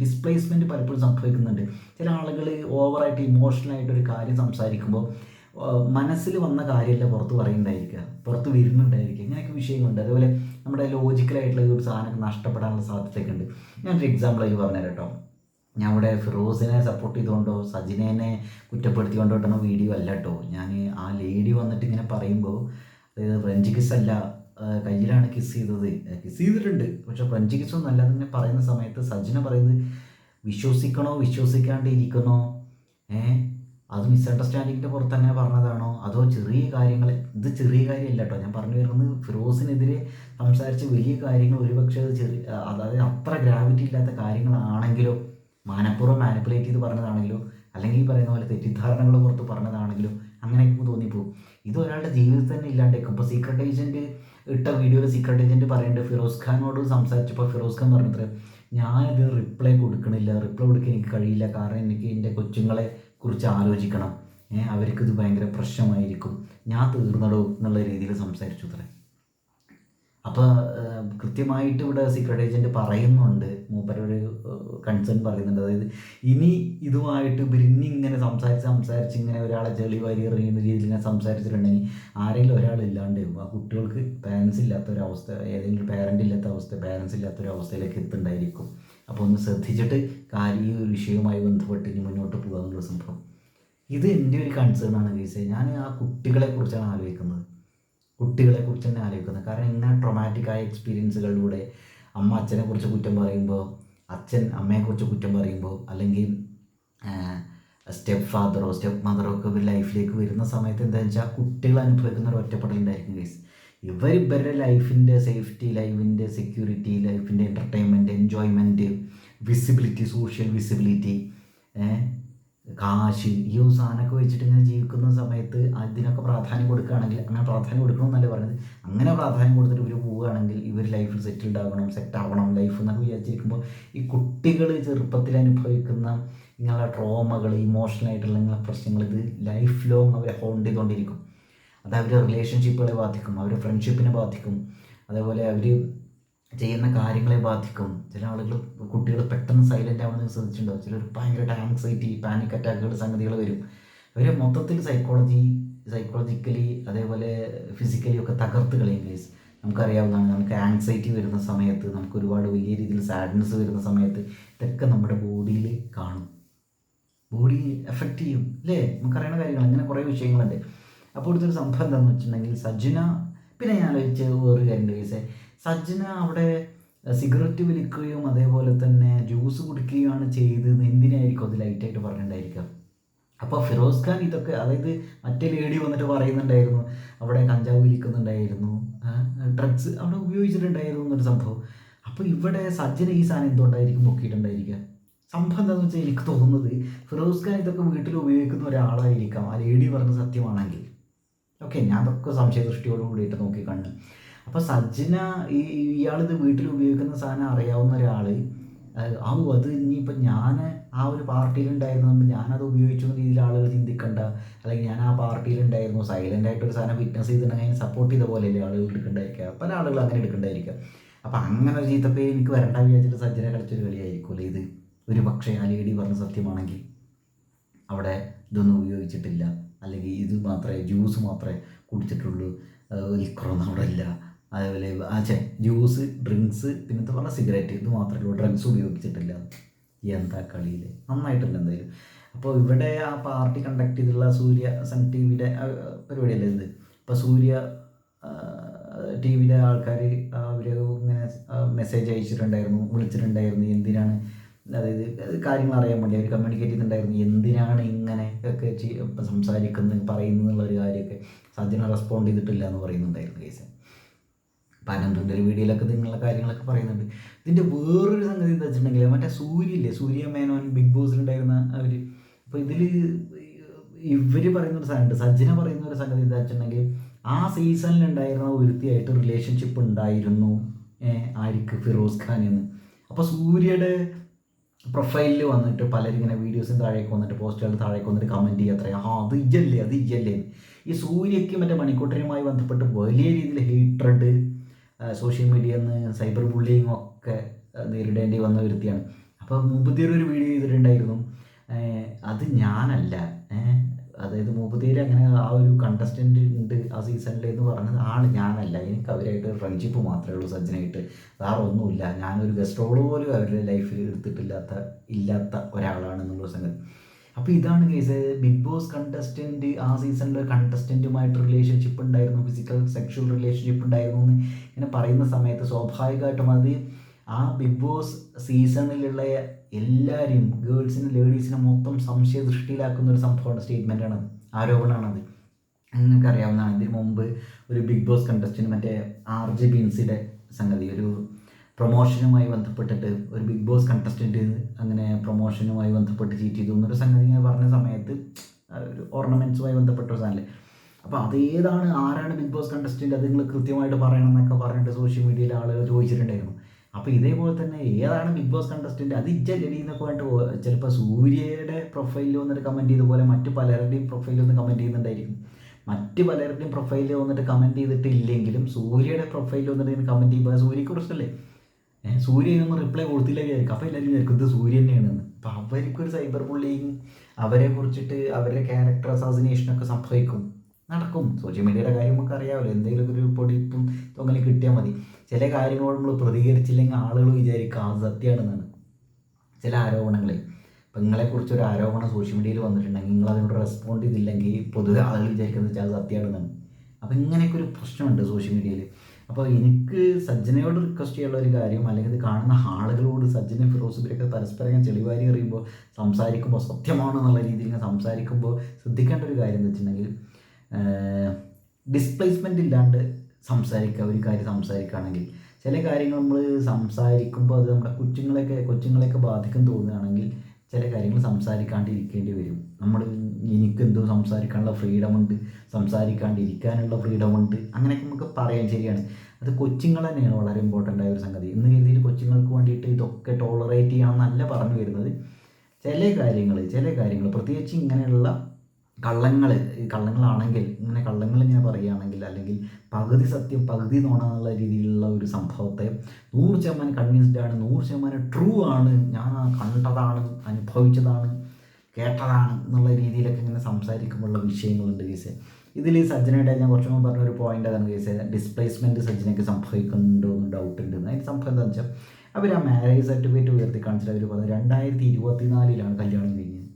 ഡിസ്പ്ലേസ്മെൻറ്റ് പലപ്പോഴും സംഭവിക്കുന്നുണ്ട്. ചില ആളുകൾ ഓവറായിട്ട് ഇമോഷണലായിട്ടൊരു കാര്യം സംസാരിക്കുമ്പോൾ മനസ്സിൽ വന്ന കാര്യമല്ല പുറത്ത് പറയുന്നുണ്ടായിരിക്കുക, പുറത്ത് വരുന്നുണ്ടായിരിക്കുക, ഇങ്ങനെയൊക്കെ വിഷയങ്ങളുണ്ട്. അതുപോലെ നമ്മുടെ ലോജിക്കലായിട്ടുള്ള ഒരു സാധനം നഷ്ടപ്പെടാനുള്ള സാധ്യതയൊക്കെ ഉണ്ട്. ഞാനൊരു എക്സാമ്പിളായി പറഞ്ഞുതരാം കേട്ടോ. ഞാൻ ഇവിടെ ഫിറോസിനെ സപ്പോർട്ട് ചെയ്തുകൊണ്ടോ സജിനെ കുറ്റപ്പെടുത്തിക്കൊണ്ടോട്ടണോ വീഡിയോ അല്ല കേട്ടോ. ഞാൻ ആ ലേഡി വന്നിട്ട് ഇങ്ങനെ പറയുമ്പോൾ, അതായത് ഫ്രഞ്ച് കിസ് അല്ല, കയ്യിലാണ് കിസ് ചെയ്തിട്ടുണ്ട്, പക്ഷെ ഫ്രഞ്ച് കിസ്സൊന്നും അല്ല എന്നിങ്ങനെ പറയുന്ന സമയത്ത് സജിന പറയുന്നത് വിശ്വസിക്കണോ വിശ്വസിക്കാണ്ടിരിക്കണോ, അത് മിസ്അണ്ടർസ്റ്റാൻഡിങ്ങിൻ്റെ പുറത്ത് അങ്ങനെ പറഞ്ഞതാണോ, അതോ ചെറിയ കാര്യങ്ങൾ, ഇത് ചെറിയ കാര്യമല്ല കേട്ടോ. ഞാൻ പറഞ്ഞു വരുന്നത് ഫിറോസിനെതിരെ സംസാരിച്ച വലിയ കാര്യങ്ങൾ ഒരുപക്ഷെ അത് അതായത് അത്ര ഗ്രാവിറ്റി ഇല്ലാത്ത കാര്യങ്ങളാണെങ്കിലോ, മനഃപൂർവ്വം മാനിപ്പുലേറ്റ് ചെയ്ത് പറഞ്ഞതാണെങ്കിലോ, അല്ലെങ്കിൽ ഈ പറയുന്ന പോലെ തെറ്റിദ്ധാരണകൾ പുറത്ത് പറഞ്ഞതാണെങ്കിലോ, അങ്ങനെയൊക്കെ തോന്നിപ്പോവും. ഇത് ഒരാളുടെ ജീവിതത്തിൽ തന്നെ ഇല്ലാണ്ടേക്കും. ഇപ്പോൾ സീക്രട്ട് ഏജൻറ്റ് ഇട്ട വീഡിയോയിൽ സീക്രട്ട് ഏജൻറ്റ് പറയുന്നുണ്ട്, ഫിറോസ് ഖാനോട് സംസാരിച്ചപ്പോൾ ഫിറോസ് ഖാൻ പറഞ്ഞത്രേ, ഞാനിത് റിപ്ലൈ കൊടുക്കാൻ എനിക്ക് കഴിയില്ല, കാരണം എനിക്ക് എൻ്റെ കൊച്ചുങ്ങളെ കുറിച്ച് ആലോചിക്കണം, അവർക്കിത് ഭയങ്കര പ്രശ്നമായിരിക്കും, ഞാൻ തീർന്നടോ എന്നുള്ള രീതിയിൽ സംസാരിച്ചു അത്രേ. അപ്പോൾ കൃത്യമായിട്ട് ഇവിടെ സീക്രട്ട് ഏജൻറ്റ് പറയുന്നുണ്ട്, മൂപ്പരൊരു കൺസേൺ പറയുന്നുണ്ട്. അതായത് ഇനി ഇതുമായിട്ട് ഇങ്ങനെ സംസാരിച്ച് ഇങ്ങനെ ഒരാളെ ചെളി വാരി എറിയുന്ന രീതിയിൽ ഇങ്ങനെ സംസാരിച്ചിട്ടുണ്ടെങ്കിൽ ആരെങ്കിലും ഒരാളില്ലാണ്ട് ആ കുട്ടികൾക്ക് പാരൻസ് ഇല്ലാത്തൊരവസ്ഥ, ഏതെങ്കിലും പാരൻ്റ് ഇല്ലാത്ത അവസ്ഥ, പാരൻസ് ഇല്ലാത്തൊരവസ്ഥയിലേക്ക് എത്തുന്നുണ്ടായിരിക്കും. അപ്പോൾ ഒന്ന് ശ്രദ്ധിച്ചിട്ട് ഈ ഒരു വിഷയവുമായി ബന്ധപ്പെട്ട് ഇനി മുന്നോട്ട് പോകാനുള്ള സംഭവം. ഇത് എൻ്റെ ഒരു കൺസേൺ ആണ് കേസ്. ഞാൻ ആ കുട്ടികളെക്കുറിച്ചാണ് ആലോചിക്കുന്നത്, തന്നെ ആലോചിക്കുന്നത്. കാരണം ഇങ്ങനെ ട്രോമാറ്റിക്കായ എക്സ്പീരിയൻസുകളിലൂടെ അമ്മ അച്ഛനെക്കുറിച്ച് കുറ്റം പറയുമ്പോൾ, അച്ഛൻ അമ്മയെക്കുറിച്ച് കുറ്റം പറയുമ്പോൾ, അല്ലെങ്കിൽ സ്റ്റെപ്പ് മദറോ ഒക്കെ ഒരു ലൈഫിലേക്ക് വരുന്ന സമയത്ത് എന്താണെന്ന് വെച്ചാൽ കുട്ടികൾ അനുഭവിക്കുന്ന ഒരു ഒറ്റപ്പെടലുണ്ടായിരിക്കും കേസ്. ഇവരുടെ ലൈഫിൻ്റെ സേഫ്റ്റി, ലൈഫിൻ്റെ സെക്യൂരിറ്റി, ലൈഫിൻ്റെ entertainment, enjoyment, visibility, social visibility, കാശ്, ഈ ഒരു സാധനമൊക്കെ വെച്ചിട്ട് ഇങ്ങനെ ജീവിക്കുന്ന സമയത്ത് അതിനൊക്കെ പ്രാധാന്യം കൊടുക്കുകയാണെങ്കിൽ, അങ്ങനെ പ്രാധാന്യം കൊടുക്കണമെന്നല്ല പറയുന്നത്, അങ്ങനെ പ്രാധാന്യം കൊടുത്തിട്ട് ഇവർ പോവുകയാണെങ്കിൽ ഇവർ ലൈഫിൽ സെറ്റ് ആവണം ലൈഫ് എന്നൊക്കെ വിചാരിച്ചിരിക്കുമ്പോൾ ഈ കുട്ടികൾ ചെറുപ്പത്തിൽ അനുഭവിക്കുന്ന ഇങ്ങനെയുള്ള ട്രോമകൾ, ഇമോഷണലായിട്ടുള്ള ഇങ്ങനെ പ്രശ്നങ്ങൾ, ഇത് ലൈഫ് ലോങ് അവരെ ഹോണ്ട് ചെയ്തുകൊണ്ടിരിക്കും. അത് അവരുടെ റിലേഷൻഷിപ്പുകളെ ബാധിക്കും, അവരുടെ ഫ്രണ്ട്ഷിപ്പിനെ ബാധിക്കും, അതേപോലെ അവർ ചെയ്യുന്ന കാര്യങ്ങളെ ബാധിക്കും. ചില കുട്ടികൾ പെട്ടെന്ന് സൈലൻ്റ് ആവുന്നത് ശ്രദ്ധിച്ചിട്ടുണ്ടാവും. ചിലർ ഭയങ്കരമായിട്ട് ആങ്സൈറ്റി, പാനിക് അറ്റാക്കുകൾ സംഗതികൾ വരും. ഇവരെ മൊത്തത്തിൽ സൈക്കോളജി സൈക്കോളജിക്കലി അതേപോലെ ഫിസിക്കലി ഒക്കെ തകർത്ത് കളയും ഗൈസ്. നമുക്കറിയാവുന്നതാണ്, നമുക്ക് ആങ്സൈറ്റി വരുന്ന സമയത്ത്, നമുക്ക് ഒരുപാട് വലിയ രീതിയിൽ സാഡ്നെസ് വരുന്ന സമയത്ത് ഇതൊക്കെ നമ്മുടെ ബോഡിയിൽ കാണും, ബോഡി എഫക്റ്റ് ചെയ്യും അല്ലേ? നമുക്കറിയുന്ന കാര്യങ്ങൾ അങ്ങനെ കുറേ വിഷയങ്ങളുണ്ട്. അപ്പോൾ ഇവിടുത്തെ സംഭവം എന്താണെന്ന് വെച്ചിട്ടുണ്ടെങ്കിൽ സജ്ജന, പിന്നെ ഞാൻ ആലോചിച്ച വേറൊരു കാര്യം കേസേ, സജ്ജന അവിടെ സിഗരറ്റ് വലിക്കുകയും അതേപോലെ തന്നെ ജ്യൂസ് കുടിക്കുകയാണ് ചെയ്തത് എന്തിനായിരിക്കും അത് ലൈറ്റായിട്ട് പറഞ്ഞിട്ടുണ്ടായിരിക്കുക. അപ്പോൾ ഫിറോസ് ഖാൻ ഇതൊക്കെ, അതായത് മറ്റേ ലേഡി വന്നിട്ട് പറയുന്നുണ്ടായിരുന്നു അവിടെ കഞ്ചാവ് വലിക്കുന്നുണ്ടായിരുന്നു, ഡ്രഗ്സ് അവിടെ ഉപയോഗിച്ചിട്ടുണ്ടായിരുന്നു എന്നൊരു സംഭവം. അപ്പോൾ ഇവിടെ സജ്ജന ഈ സാധനം എന്തുകൊണ്ടായിരിക്കും നോക്കിയിട്ടുണ്ടായിരിക്കുക? സംഭവം എന്താണെന്ന് വെച്ചാൽ എനിക്ക് തോന്നുന്നത് ഫിറോസ് ഖാൻ ഇതൊക്കെ വീട്ടിൽ ഉപയോഗിക്കുന്ന ഒരാളായിരിക്കാം, ആ ലേഡി പറഞ്ഞ സത്യമാണെങ്കിൽ. ഓക്കെ, ഞാൻ അതൊക്കെ സംശയദൃഷ്ടിയോട് കൂടിയിട്ട് നോക്കിക്കണ്ട്. അപ്പോൾ സജ്ജന ഇയാളിത് വീട്ടിൽ ഉപയോഗിക്കുന്ന സാധനം അറിയാവുന്ന ഒരാൾ അത് ഇനിയിപ്പോൾ ഞാൻ ആ ഒരു പാർട്ടിയിലുണ്ടായിരുന്നുകൊണ്ട് ഞാനത് ഉപയോഗിച്ചു എന്ന രീതിയിൽ ആളുകൾ ചിന്തിക്കണ്ട, അല്ലെങ്കിൽ ഞാൻ ആ പാർട്ടിയിലുണ്ടായിരുന്നു സൈലൻ്റായിട്ടൊരു സാധനം വിറ്റ്നസ് ചെയ്തിട്ടുണ്ടെങ്കിൽ സപ്പോർട്ട് ചെയ്ത പോലെയല്ലേ ആളുകൾ എടുക്കണ്ടായിരിക്കുക, പല ആളുകൾ അങ്ങനെ എടുക്കണ്ടായിരിക്കുക. അപ്പോൾ അങ്ങനെ ഒരു ചീത്തപ്പേ എനിക്ക് വരണ്ട വിചാരിച്ചിട്ട് സജ്ജന കളിച്ചൊരു കളിയായിരിക്കുമല്ലേ ഇത്. ഒരു പക്ഷേ ആ ലേഡി പറഞ്ഞ സത്യമാണെങ്കിൽ അവിടെ ഇതൊന്നും ഉപയോഗിച്ചിട്ടില്ല, അല്ലെങ്കിൽ ഇത് മാത്രമേ ജ്യൂസ് മാത്രമേ കുടിച്ചിട്ടുള്ളൂ, ലിക്കറൊന്നും അവിടെ ഇല്ല, അതേപോലെ ജ്യൂസ്, ഡ്രിങ്ക്സ്, പിന്നത്തെ പറഞ്ഞ സിഗരറ്റ്, ഇത് മാത്രമേ ഉള്ളൂ, ഡ്രഗ്സ് ഉപയോഗിച്ചിട്ടില്ല. എന്താ കളിയിൽ നന്നായിട്ടുണ്ട് എന്തായാലും. അപ്പോൾ ഇവിടെ ആ പാർട്ടി കണ്ടക്ട് ചെയ്തിട്ടുള്ള സൂര്യ സൺ ടി വിയുടെ പരിപാടിയല്ലേ ഇത്. അപ്പോൾ സൂര്യ ടി വിയുടെ ആൾക്കാർ അവർ ഇങ്ങനെ മെസ്സേജ് അയച്ചിട്ടുണ്ടായിരുന്നു, വിളിച്ചിട്ടുണ്ടായിരുന്നു, എന്തിനാണ്, അതായത് കാര്യങ്ങൾ അറിയാൻ വേണ്ടി അവർ കമ്മ്യൂണിക്കേറ്റ് ചെയ്തിട്ടുണ്ടായിരുന്നു, എന്തിനാണ് ഇങ്ങനെ ഒക്കെ സംസാരിക്കുന്നത് പറയുന്നതെന്നുള്ളൊരു കാര്യമൊക്കെ. സജ്ജന റെസ്പോണ്ട് ചെയ്തിട്ടില്ല എന്ന് പറയുന്നുണ്ടായിരുന്നു കേസ്. പനന്തുൻ്റെ ഒരു വീഡിയോയിലൊക്കെ നിങ്ങളുടെ കാര്യങ്ങളൊക്കെ പറയുന്നുണ്ട്. ഇതിൻ്റെ വേറൊരു സംഗതി എന്താ വെച്ചിട്ടുണ്ടെങ്കിൽ മറ്റേ സൂര്യ മേനോൻ ബിഗ് ബോസിലുണ്ടായിരുന്ന അവർ, അപ്പോൾ ഇതിൽ ഇവർ പറയുന്നൊരു സാധനമുണ്ട്, സജ്ജന പറയുന്ന ഒരു സംഗതി എന്താ വെച്ചിട്ടുണ്ടെങ്കിൽ ആ സീസണിലുണ്ടായിരുന്ന ഒരുത്തിയായിട്ട് റിലേഷൻഷിപ്പ് ഉണ്ടായിരുന്നു ആർക്ക്, ഫിറോസ് ഖാൻ എന്ന്. അപ്പോൾ സൂര്യയുടെ പ്രൊഫൈലിൽ വന്നിട്ട് പലരും ഇങ്ങനെ വീഡിയോസിന് താഴേക്ക് വന്നിട്ട് പോസ്റ്റുകൾ താഴേക്ക് വന്നിട്ട് കമൻറ്റ് ചെയ്യുക, അത് ഇജ്ജല്ലേ. ഈ സൂര്യയ്ക്ക് മറ്റേ മണിക്കൂട്ടനുമായി ബന്ധപ്പെട്ട് വലിയ രീതിയിൽ ഹേറ്റ്രഡ്, സോഷ്യൽ മീഡിയയിൽ നിന്ന് സൈബർ ബുള്ളിങ് ഒക്കെ നേരിടേണ്ടി വന്ന വ്യക്തിയാണ്. അപ്പോൾ മുമ്പത്തേരൊരു വീഡിയോ ചെയ്തിട്ടുണ്ടായിരുന്നു, അത് ഞാനല്ല, അതായത് മൂപ്പത്തേര് അങ്ങനെ ആ ഒരു കണ്ടസ്റ്റൻ്റ് ഉണ്ട് ആ സീസണിൽ എന്ന് പറഞ്ഞത് ആൾ ഞാനല്ല, എനിക്ക് അവരായിട്ട് ഫ്രണ്ട്ഷിപ്പ് മാത്രമേ ഉള്ളൂ സജ്ജനായിട്ട്, വേറെ ഒന്നുമില്ല, ഞാനൊരു ഗസ്റ്റ് റോൾ പോലും അവരുടെ ലൈഫിൽ ഇല്ലാത്ത ഒരാളാണെന്നുള്ള സംഗതി. അപ്പോൾ ഇതാണ് കേസ്. ബിഗ് ബോസ് കണ്ടസ്റ്റൻറ്റ് ആ സീസണിൽ കണ്ടസ്റ്റൻറ്റുമായിട്ട് റിലേഷൻഷിപ്പ് ഉണ്ടായിരുന്നു, ഫിസിക്കൽ സെക്ഷൽ റിലേഷൻഷിപ്പ് ഉണ്ടായിരുന്നു എന്ന് ഇങ്ങനെ പറയുന്ന സമയത്ത് സ്വാഭാവികമായിട്ടും അത് ആ ബിഗ് ബോസ് സീസണിലുള്ള എല്ലാവരെയും, ഗേൾസിനും ലേഡീസിനും മൊത്തം സംശയദൃഷ്ടിയിലാക്കുന്ന ഒരു സംഭവമാണ്, സ്റ്റേറ്റ്മെൻറ്റാണ്, ആരോപണമാണത്. നിങ്ങൾക്ക് അറിയാവുന്നതാണ്. ഇതിന് മുമ്പ് ഒരു ബിഗ് ബോസ് കണ്ടസ്റ്റൻറ്റ് മറ്റേ RJ ബീൻസിയുടെ സംഗതി, ഒരു പ്രൊമോഷനുമായി ബന്ധപ്പെട്ടിട്ട് ഒരു ബിഗ് ബോസ് കണ്ടസ്റ്റൻറ്റ് അങ്ങനെ പ്രൊമോഷനുമായി ബന്ധപ്പെട്ട് ചീറ്റ് ചെയ്തു എന്നൊരു സംഗതി ഇങ്ങനെ പറഞ്ഞ സമയത്ത് ഒരു ഓർണമെൻറ്റ്സുമായി ബന്ധപ്പെട്ട ഒരു സാധനം. അപ്പോൾ അതേതാണ്, ആരാണ് ബിഗ് ബോസ് കണ്ടസ്റ്റൻറ്റ്, അത് നിങ്ങൾ കൃത്യമായിട്ട് പറയണം എന്നൊക്കെ പറഞ്ഞിട്ട് സോഷ്യൽ മീഡിയയിൽ ആളുകൾ ചോദിച്ചിട്ടുണ്ടായിരുന്നു. അപ്പോൾ ഇതേപോലെ തന്നെ ഏതാണ് ബിഗ് ബോസ് കണ്ടസ്റ്റൻറ്റ്, അത് ഇജ്ജല്ലടി എന്നൊക്കെ പറഞ്ഞിട്ട് ചിലപ്പോൾ സൂര്യയുടെ പ്രൊഫൈലിൽ വന്നിട്ട് കമൻറ്റ് ചെയ്ത പോലെ മറ്റു പലരുടെയും പ്രൊഫൈലിൽ വന്ന് കമൻറ്റ് ചെയ്യുന്നുണ്ടായിരിക്കും. മറ്റ് പലരുടെയും പ്രൊഫൈലിൽ വന്നിട്ട് കമൻറ്റ് ചെയ്തിട്ടില്ലെങ്കിലും സൂര്യയുടെ പ്രൊഫൈലിൽ വന്നിട്ട് കമൻറ്റ് ചെയ്യുമ്പോൾ സൂര്യക്ക് പ്രശ്നമല്ലേ, സൂര്യ ഇതിനൊന്നും റിപ്ലൈ കൊടുത്തില്ല വിചാരിക്കും. അപ്പോൾ എല്ലാവരും വിചാരിക്കും ഇത് സൂര്യ തന്നെയാണെന്ന്. അപ്പോൾ അവർക്കൊരു സൈബർ ബുള്ളിങ്, അവരെ കുറിച്ചിട്ട് അവരുടെ ക്യാരക്ടർ അസാസിനേഷനൊക്കെ സംഭവിക്കും, നടക്കും. സോഷ്യൽ മീഡിയയുടെ കാര്യം നമുക്ക് അറിയാമല്ലോ, എന്തെങ്കിലും ഒരു പൊടിപ്പും തൊങ്ങലും കിട്ടിയാൽ മതി. ചില കാര്യങ്ങളോട് നമ്മൾ പ്രതികരിച്ചില്ലെങ്കിൽ ആളുകൾ വിചാരിക്കുക അത് സത്യമാണെന്നാണ്. ചില ആരോപണങ്ങളെ, ഇപ്പം നിങ്ങളെക്കുറിച്ചൊരു ആരോപണം സോഷ്യൽ മീഡിയയിൽ വന്നിട്ടുണ്ടെങ്കിൽ നിങ്ങൾ അതിനോട് റെസ്പോണ്ട് ചെയ്തില്ലെങ്കിൽ പൊതുവെ ആളുകൾ വിചാരിക്കുന്നത് വെച്ചാൽ അത് സത്യമാണെന്നാണ്. അപ്പോൾ ഇങ്ങനെയൊക്കെ ഒരു പ്രശ്നമുണ്ട് സോഷ്യൽ മീഡിയയിൽ. അപ്പോൾ എനിക്ക് സജ്ജനയോട് റിക്വസ്റ്റ് ചെയ്യാനുള്ള ഒരു കാര്യം, അല്ലെങ്കിൽ ഇത് കാണുന്ന ആളുകളോട്, സജ്ജന ഫിറോസ് ഇവരൊക്കെ പരസ്പരം ചെളിവാരി എറിയുമ്പോൾ സംസാരിക്കുമ്പോൾ സത്യമാണെന്നുള്ള രീതിയിൽ സംസാരിക്കുമ്പോൾ ശ്രദ്ധിക്കേണ്ട ഒരു കാര്യം എന്ന് വെച്ചിട്ടുണ്ടെങ്കിൽ ഡിസ്പ്ലേസ്മെൻ്റ് ഇല്ലാണ്ട് സംസാരിക്കുക. ഒരു കാര്യം സംസാരിക്കുകയാണെങ്കിൽ ചില കാര്യങ്ങൾ നമ്മൾ സംസാരിക്കുമ്പോൾ അത് നമ്മുടെ കൊച്ചുങ്ങളെയൊക്കെ ബാധിക്കും തോന്നുകയാണെങ്കിൽ ചില കാര്യങ്ങൾ സംസാരിക്കാണ്ടിരിക്കേണ്ടി വരും. എനിക്കെന്തോ സംസാരിക്കാനുള്ള ഫ്രീഡമുണ്ട്, സംസാരിക്കാണ്ടിരിക്കാനുള്ള ഫ്രീഡമുണ്ട്, അങ്ങനെയൊക്കെ നമുക്ക് പറയാൻ. ശരിയാണ്, അത് കൊച്ചുങ്ങൾ തന്നെയാണ് വളരെ ഇമ്പോർട്ടൻ്റ് ആയ ഒരു സംഗതി. എന്ന് കരുതിയിട്ട് കൊച്ചുങ്ങൾക്ക് വേണ്ടിയിട്ട് ഇതൊക്കെ ടോളറേറ്റ് ചെയ്യണമെന്നല്ല പറഞ്ഞു വരുന്നത്. ചില കാര്യങ്ങൾ പ്രത്യേകിച്ച് ഇങ്ങനെയുള്ള കള്ളങ്ങളാണെങ്കിൽ, ഇങ്ങനെ കള്ളങ്ങൾ ഇങ്ങനെ പറയുകയാണെങ്കിൽ, അല്ലെങ്കിൽ പകുതി സത്യം പകുതി നോണ എന്നുള്ള രീതിയിലുള്ള ഒരു സംഭവത്തെ 100% കൺവിൻസ്ഡ് ആണ്, 100% ട്രൂ ആണ്, ഞാൻ കണ്ടതാണ്, അനുഭവിച്ചതാണ്, കേട്ടതാണ് എന്നുള്ള രീതിയിലൊക്കെ ഇങ്ങനെ സംസാരിക്കുമ്പോഴുള്ള വിഷയങ്ങളുണ്ട് കേസ്. ഇതിൽ സജ്ജനയുടെ ഞാൻ കുറച്ച് മുമ്പ് പറഞ്ഞൊരു പോയിന്റ് അതാണ് കേസ്, ഡിസ്പ്ലേസ്മെൻറ്റ് സജ്ജനയ്ക്ക് സംഭവിക്കുന്നുണ്ടോ എന്ന് ഡൗട്ട് ഉണ്ട്. അതിന് സംഭവം എന്താണെന്ന് വെച്ചാൽ അവർ ആ മാരേജ് സർട്ടിഫിക്കറ്റ് ഉയർത്തി കാണിച്ചിട്ട് അവർ പറഞ്ഞു 2024 കല്യാണം കഴിഞ്ഞത്.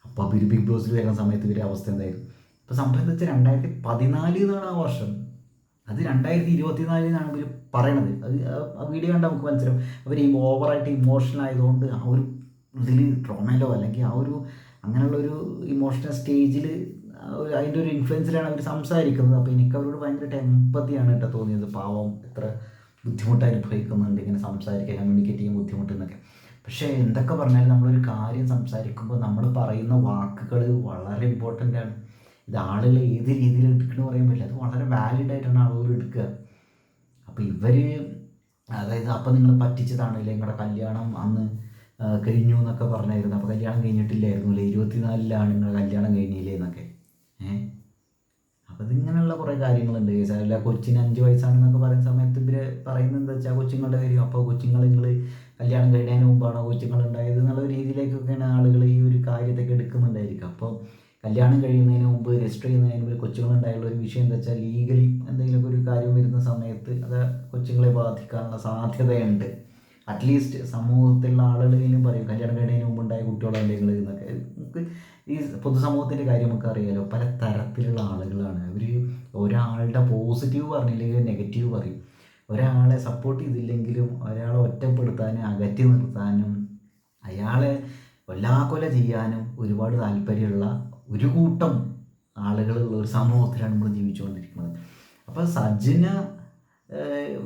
അപ്പോൾ അവർ ബിഗ് ബോസിൽ വരുന്ന സമയത്ത് ഇവരുടെ അവസ്ഥ എന്തായിരുന്നു? ഇപ്പോൾ സംഭവം എന്താ വെച്ചാൽ 2014 എന്നാണ് ആ വർഷം, അത് 2024 ഇവർ പറയണത്. അത് ആ വീഡിയോ കണ്ടാൽ നമുക്ക് മനസ്സിലാവും അവർ ഈ ഓവറായിട്ട് ഇമോഷണൽ ആയതുകൊണ്ട് ആ ഒരു ഇതിൽ ട്രോമയിലോ അല്ലെങ്കിൽ ആ ഒരു അങ്ങനെയുള്ളൊരു ഇമോഷണൽ സ്റ്റേജിൽ അതിൻ്റെ ഒരു ഇൻഫ്ലുവൻസിലാണ് അവർ സംസാരിക്കുന്നത്. അപ്പോൾ എനിക്ക് അവരോട് ഭയങ്കര എമ്പത്തിയാണ് കേട്ടോ തോന്നിയത്. പാവം എത്ര ബുദ്ധിമുട്ട് അനുഭവിക്കുന്നുണ്ട് ഇങ്ങനെ സംസാരിക്കാൻ, കമ്മ്യൂണിക്കേറ്റ് ചെയ്യാൻ ബുദ്ധിമുട്ടെന്നൊക്കെ. പക്ഷേ എന്തൊക്കെ പറഞ്ഞാലും നമ്മളൊരു കാര്യം സംസാരിക്കുമ്പോൾ നമ്മൾ പറയുന്ന വാക്കുകൾ വളരെ ഇമ്പോർട്ടൻ്റ് ആണ്. ഇത് ആളുകൾ ഏത് രീതിയിൽ എടുക്കണമെന്ന് പറയാൻ പറ്റില്ല, അത് വളരെ വാലിഡ് ആയിട്ടാണ് ആളുകൾ എടുക്കുക. അപ്പോൾ ഇവർ അതായത് അപ്പോൾ നിങ്ങൾ പറ്റിച്ചതാണല്ലേ, നിങ്ങളുടെ കല്യാണം അന്ന് കഴിഞ്ഞു എന്നൊക്കെ പറഞ്ഞായിരുന്നു. അപ്പോൾ കല്യാണം കഴിഞ്ഞിട്ടില്ലായിരുന്നു അല്ലേ, 24 നിങ്ങൾ കല്യാണം കഴിഞ്ഞില്ലേ എന്നൊക്കെ. അപ്പോൾ ഇതിങ്ങനെയുള്ള കുറേ കാര്യങ്ങളുണ്ട്. അല്ല കൊച്ചിന് 5 വയസ്സാണെന്നൊക്കെ പറയുന്ന സമയത്ത് ഇവർ പറയുന്നത് എന്താ വെച്ചാൽ കൊച്ചുങ്ങളുടെ കാര്യം. അപ്പോൾ കൊച്ചുങ്ങൾ നിങ്ങൾ കല്യാണം കഴിയുന്നതിന് മുമ്പാണോ കൊച്ചുങ്ങൾ ഉണ്ടായത് എന്നുള്ള രീതിയിലേക്കൊക്കെയാണ് ആളുകൾ ഈ ഒരു കാര്യത്തൊക്കെ എടുക്കുന്നുണ്ടായിരിക്കും. അപ്പോൾ കല്യാണം കഴിയുന്നതിന് മുമ്പ് രജിസ്റ്റർ ചെയ്യുന്നതിന് മുമ്പ് കൊച്ചുങ്ങളുണ്ടായുള്ള ഒരു വിഷയം എന്താ വെച്ചാൽ ലീഗലി എന്തെങ്കിലുമൊക്കെ ഒരു കാര്യം വരുന്ന സമയത്ത് അത് കൊച്ചുങ്ങളെ ബാധിക്കാനുള്ള സാധ്യതയുണ്ട്. അറ്റ്ലീസ്റ്റ് സമൂഹത്തിലുള്ള ആളുകളെങ്കിലും പറയും കല്യാണം കഴിയുന്നതിന് മുമ്പുണ്ടായ കുട്ടികളുണ്ടെങ്കിൽ എന്നൊക്കെ. നമുക്ക് ഈ പൊതുസമൂഹത്തിൻ്റെ കാര്യം നമുക്ക് അറിയാലോ, പല തരത്തിലുള്ള ആളുകളാണ് അവർ. ഒരാളുടെ പോസിറ്റീവ് പറഞ്ഞില്ലെങ്കിൽ നെഗറ്റീവ് പറയും. ഒരാളെ സപ്പോർട്ട് ചെയ്തില്ലെങ്കിലും ഒരാളെ ഒറ്റപ്പെടുത്താനും അകറ്റി നിർത്താനും അയാളെ കൊല്ലാക്കൊല ചെയ്യാനും ഒരുപാട് താല്പര്യമുള്ള ഒരു കൂട്ടം ആളുകളുള്ള ഒരു സമൂഹത്തിലാണ് നമ്മൾ ജീവിച്ചുകൊണ്ടിരിക്കുന്നത്. അപ്പോൾ സജ്ജന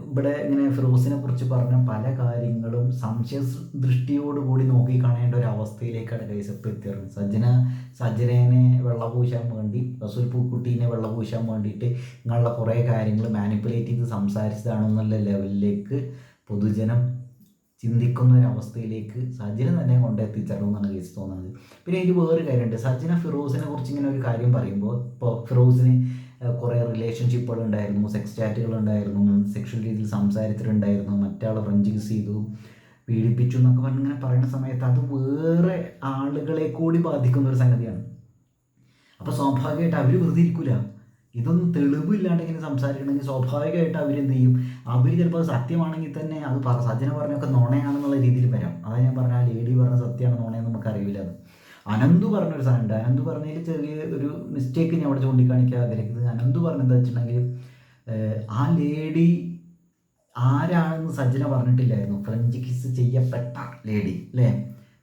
ഇവിടെ ഇങ്ങനെ ഫിറോസിനെ കുറിച്ച് പറഞ്ഞ പല കാര്യങ്ങളും സംശയ ദൃഷ്ടിയോടുകൂടി നോക്കി കാണേണ്ട ഒരു അവസ്ഥയിലേക്കാണ് ഗൈസ് ഇപ്പോൾ എത്തിയത്. സജ്ജനേനെ വെള്ളപൂശാൻ വേണ്ടി, റസൂൽ പൂക്കുട്ടീനെ വെള്ളപൂശാൻ വേണ്ടിയിട്ട് ഇങ്ങനെയുള്ള കുറേ കാര്യങ്ങൾ മാനിപ്പുലേറ്റ് ചെയ്ത് സംസാരിച്ചതാണെന്നുള്ള ലെവലിലേക്ക് പൊതുജനം ചിന്തിക്കുന്ന ഒരവസ്ഥയിലേക്ക് സജ്ജന തന്നെ കൊണ്ടെത്തിച്ചേർന്നെന്നാണ് കേസ് തോന്നുന്നത്. പിന്നെ ഇതിൽ വേറൊരു കാര്യമുണ്ട്. സജ്ജന ഫിറോസിനെ കുറിച്ച് ഇങ്ങനെ ഒരു കാര്യം പറയുമ്പോൾ, ഇപ്പോൾ ഫിറോസിന് കുറേ റിലേഷൻഷിപ്പുകൾ ഉണ്ടായിരുന്നു, സെക്സ് ചാറ്റുകൾ ഉണ്ടായിരുന്നു, സെക്ഷൽ രീതിയിൽ സംസാരിച്ചിട്ടുണ്ടായിരുന്നു, മറ്റാളെ ഫ്രഞ്ച് കിസ് ചെയ്തു, പീഡിപ്പിച്ചു എന്നൊക്കെ പറഞ്ഞിങ്ങനെ പറയുന്ന സമയത്ത് അത് വേറെ ആളുകളെ കൂടി ബാധിക്കുന്ന ഒരു സംഗതിയാണ്. അപ്പോൾ സ്വാഭാവികമായിട്ട് അവർ വെറുതെ ഇരിക്കില്ല. ഇതൊന്നും തെളിവില്ലാണ്ട് ഇങ്ങനെ സംസാരിക്കണമെങ്കിൽ സ്വാഭാവികമായിട്ട് അവരെന്ത് ചെയ്യും? അവർ ചിലപ്പോൾ അത് സത്യമാണെങ്കിൽ തന്നെ അത് സജ്ജന പറഞ്ഞൊക്കെ നുണയാണെന്നുള്ള രീതിയിൽ വരാം. അതായത് ഞാൻ പറഞ്ഞ ആ ലേഡി പറഞ്ഞ സത്യമാണ് നുണയെന്ന് നമുക്ക് അറിയില്ല. അത് അനന്തു പറഞ്ഞൊരു സാധനമുണ്ട്. അനന്തു പറഞ്ഞതിൽ ചെറിയ ഒരു മിസ്റ്റേക്ക് ഞാൻ അവിടെ ചൂണ്ടിക്കാണിക്കാൻ ആഗ്രഹിക്കുന്നത്. അനന്തു പറഞ്ഞെന്താ വെച്ചിട്ടുണ്ടെങ്കിൽ ആ ലേഡി ആരാണെന്ന് സജ്ജന പറഞ്ഞിട്ടില്ലായിരുന്നു. ഫ്രഞ്ച് കിസ് ചെയ്യപ്പെട്ട ലേഡി അല്ലേ?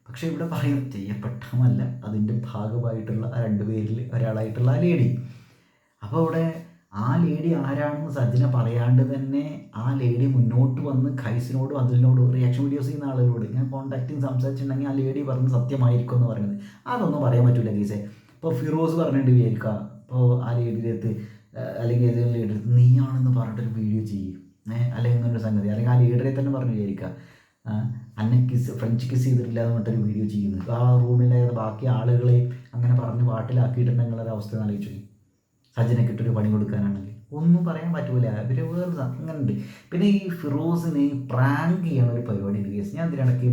പക്ഷേ ഇവിടെ പറയുന്നത് ചെയ്യപ്പെട്ടമല്ല, അതിൻ്റെ ഭാഗമായിട്ടുള്ള ആ 2 പേരിൽ ഒരാളായിട്ടുള്ള ആ ലേഡി. അപ്പോൾ ഇവിടെ ആ ലേഡി ആരാണെന്ന് സജ്ജന പറയാണ്ട് തന്നെ ആ ലേഡി മുന്നോട്ട് വന്ന് ഖൈസിനോടും അതിലിനോടും റിയാക്ഷൻ വീഡിയോസ് ചെയ്യുന്ന ആളുകളോട് ഇങ്ങനെ കോൺടാക്റ്റിങ് സംസാരിച്ചിട്ടുണ്ടെങ്കിൽ ആ ലേഡി പറഞ്ഞ് സത്യമായിരിക്കും എന്ന് പറയുന്നത് അതൊന്നും പറയാൻ പറ്റില്ല ഗീസേ. ഇപ്പോൾ ഫിറോസ് പറഞ്ഞിട്ട് വിചാരിക്കുക, ഇപ്പോൾ ആ ലേഡിയുടെ അടുത്ത് അല്ലെങ്കിൽ ഏതെങ്കിലും ലീഡർ നീയാണെന്ന് പറഞ്ഞിട്ടൊരു വീഡിയോ ചെയ്യും, അല്ലെങ്കിൽ ഇങ്ങനൊരു സംഗതി, അല്ലെങ്കിൽ ആ ലീഡറെ തന്നെ പറഞ്ഞു വിചാരിക്കുക അന്നെ ഫ്രഞ്ച് കിസ് ചെയ്തിട്ടില്ല എന്ന് പറഞ്ഞിട്ടൊരു വീഡിയോ ചെയ്യുന്നത്. ആ റൂമിലെ ബാക്കി ആളുകളെ അങ്ങനെ പറഞ്ഞ് പാട്ടിലാക്കിയിട്ടുണ്ടെങ്കിലൊരു അവസ്ഥ ആലോചിച്ചു. സജ്ജനക്കിട്ടൊരു പണി കൊടുക്കാനാണെങ്കിൽ ഒന്നും പറയാൻ പറ്റൂല. ഇവർ വേറെ അങ്ങനെ ഉണ്ട്. പിന്നെ ഈ ഫിറോസിന് പ്രാങ്ക് ചെയ്യണ ഒരു പരിപാടി ഉണ്ട് കേസ്. ഞാൻ ഇതിനിടയ്ക്ക്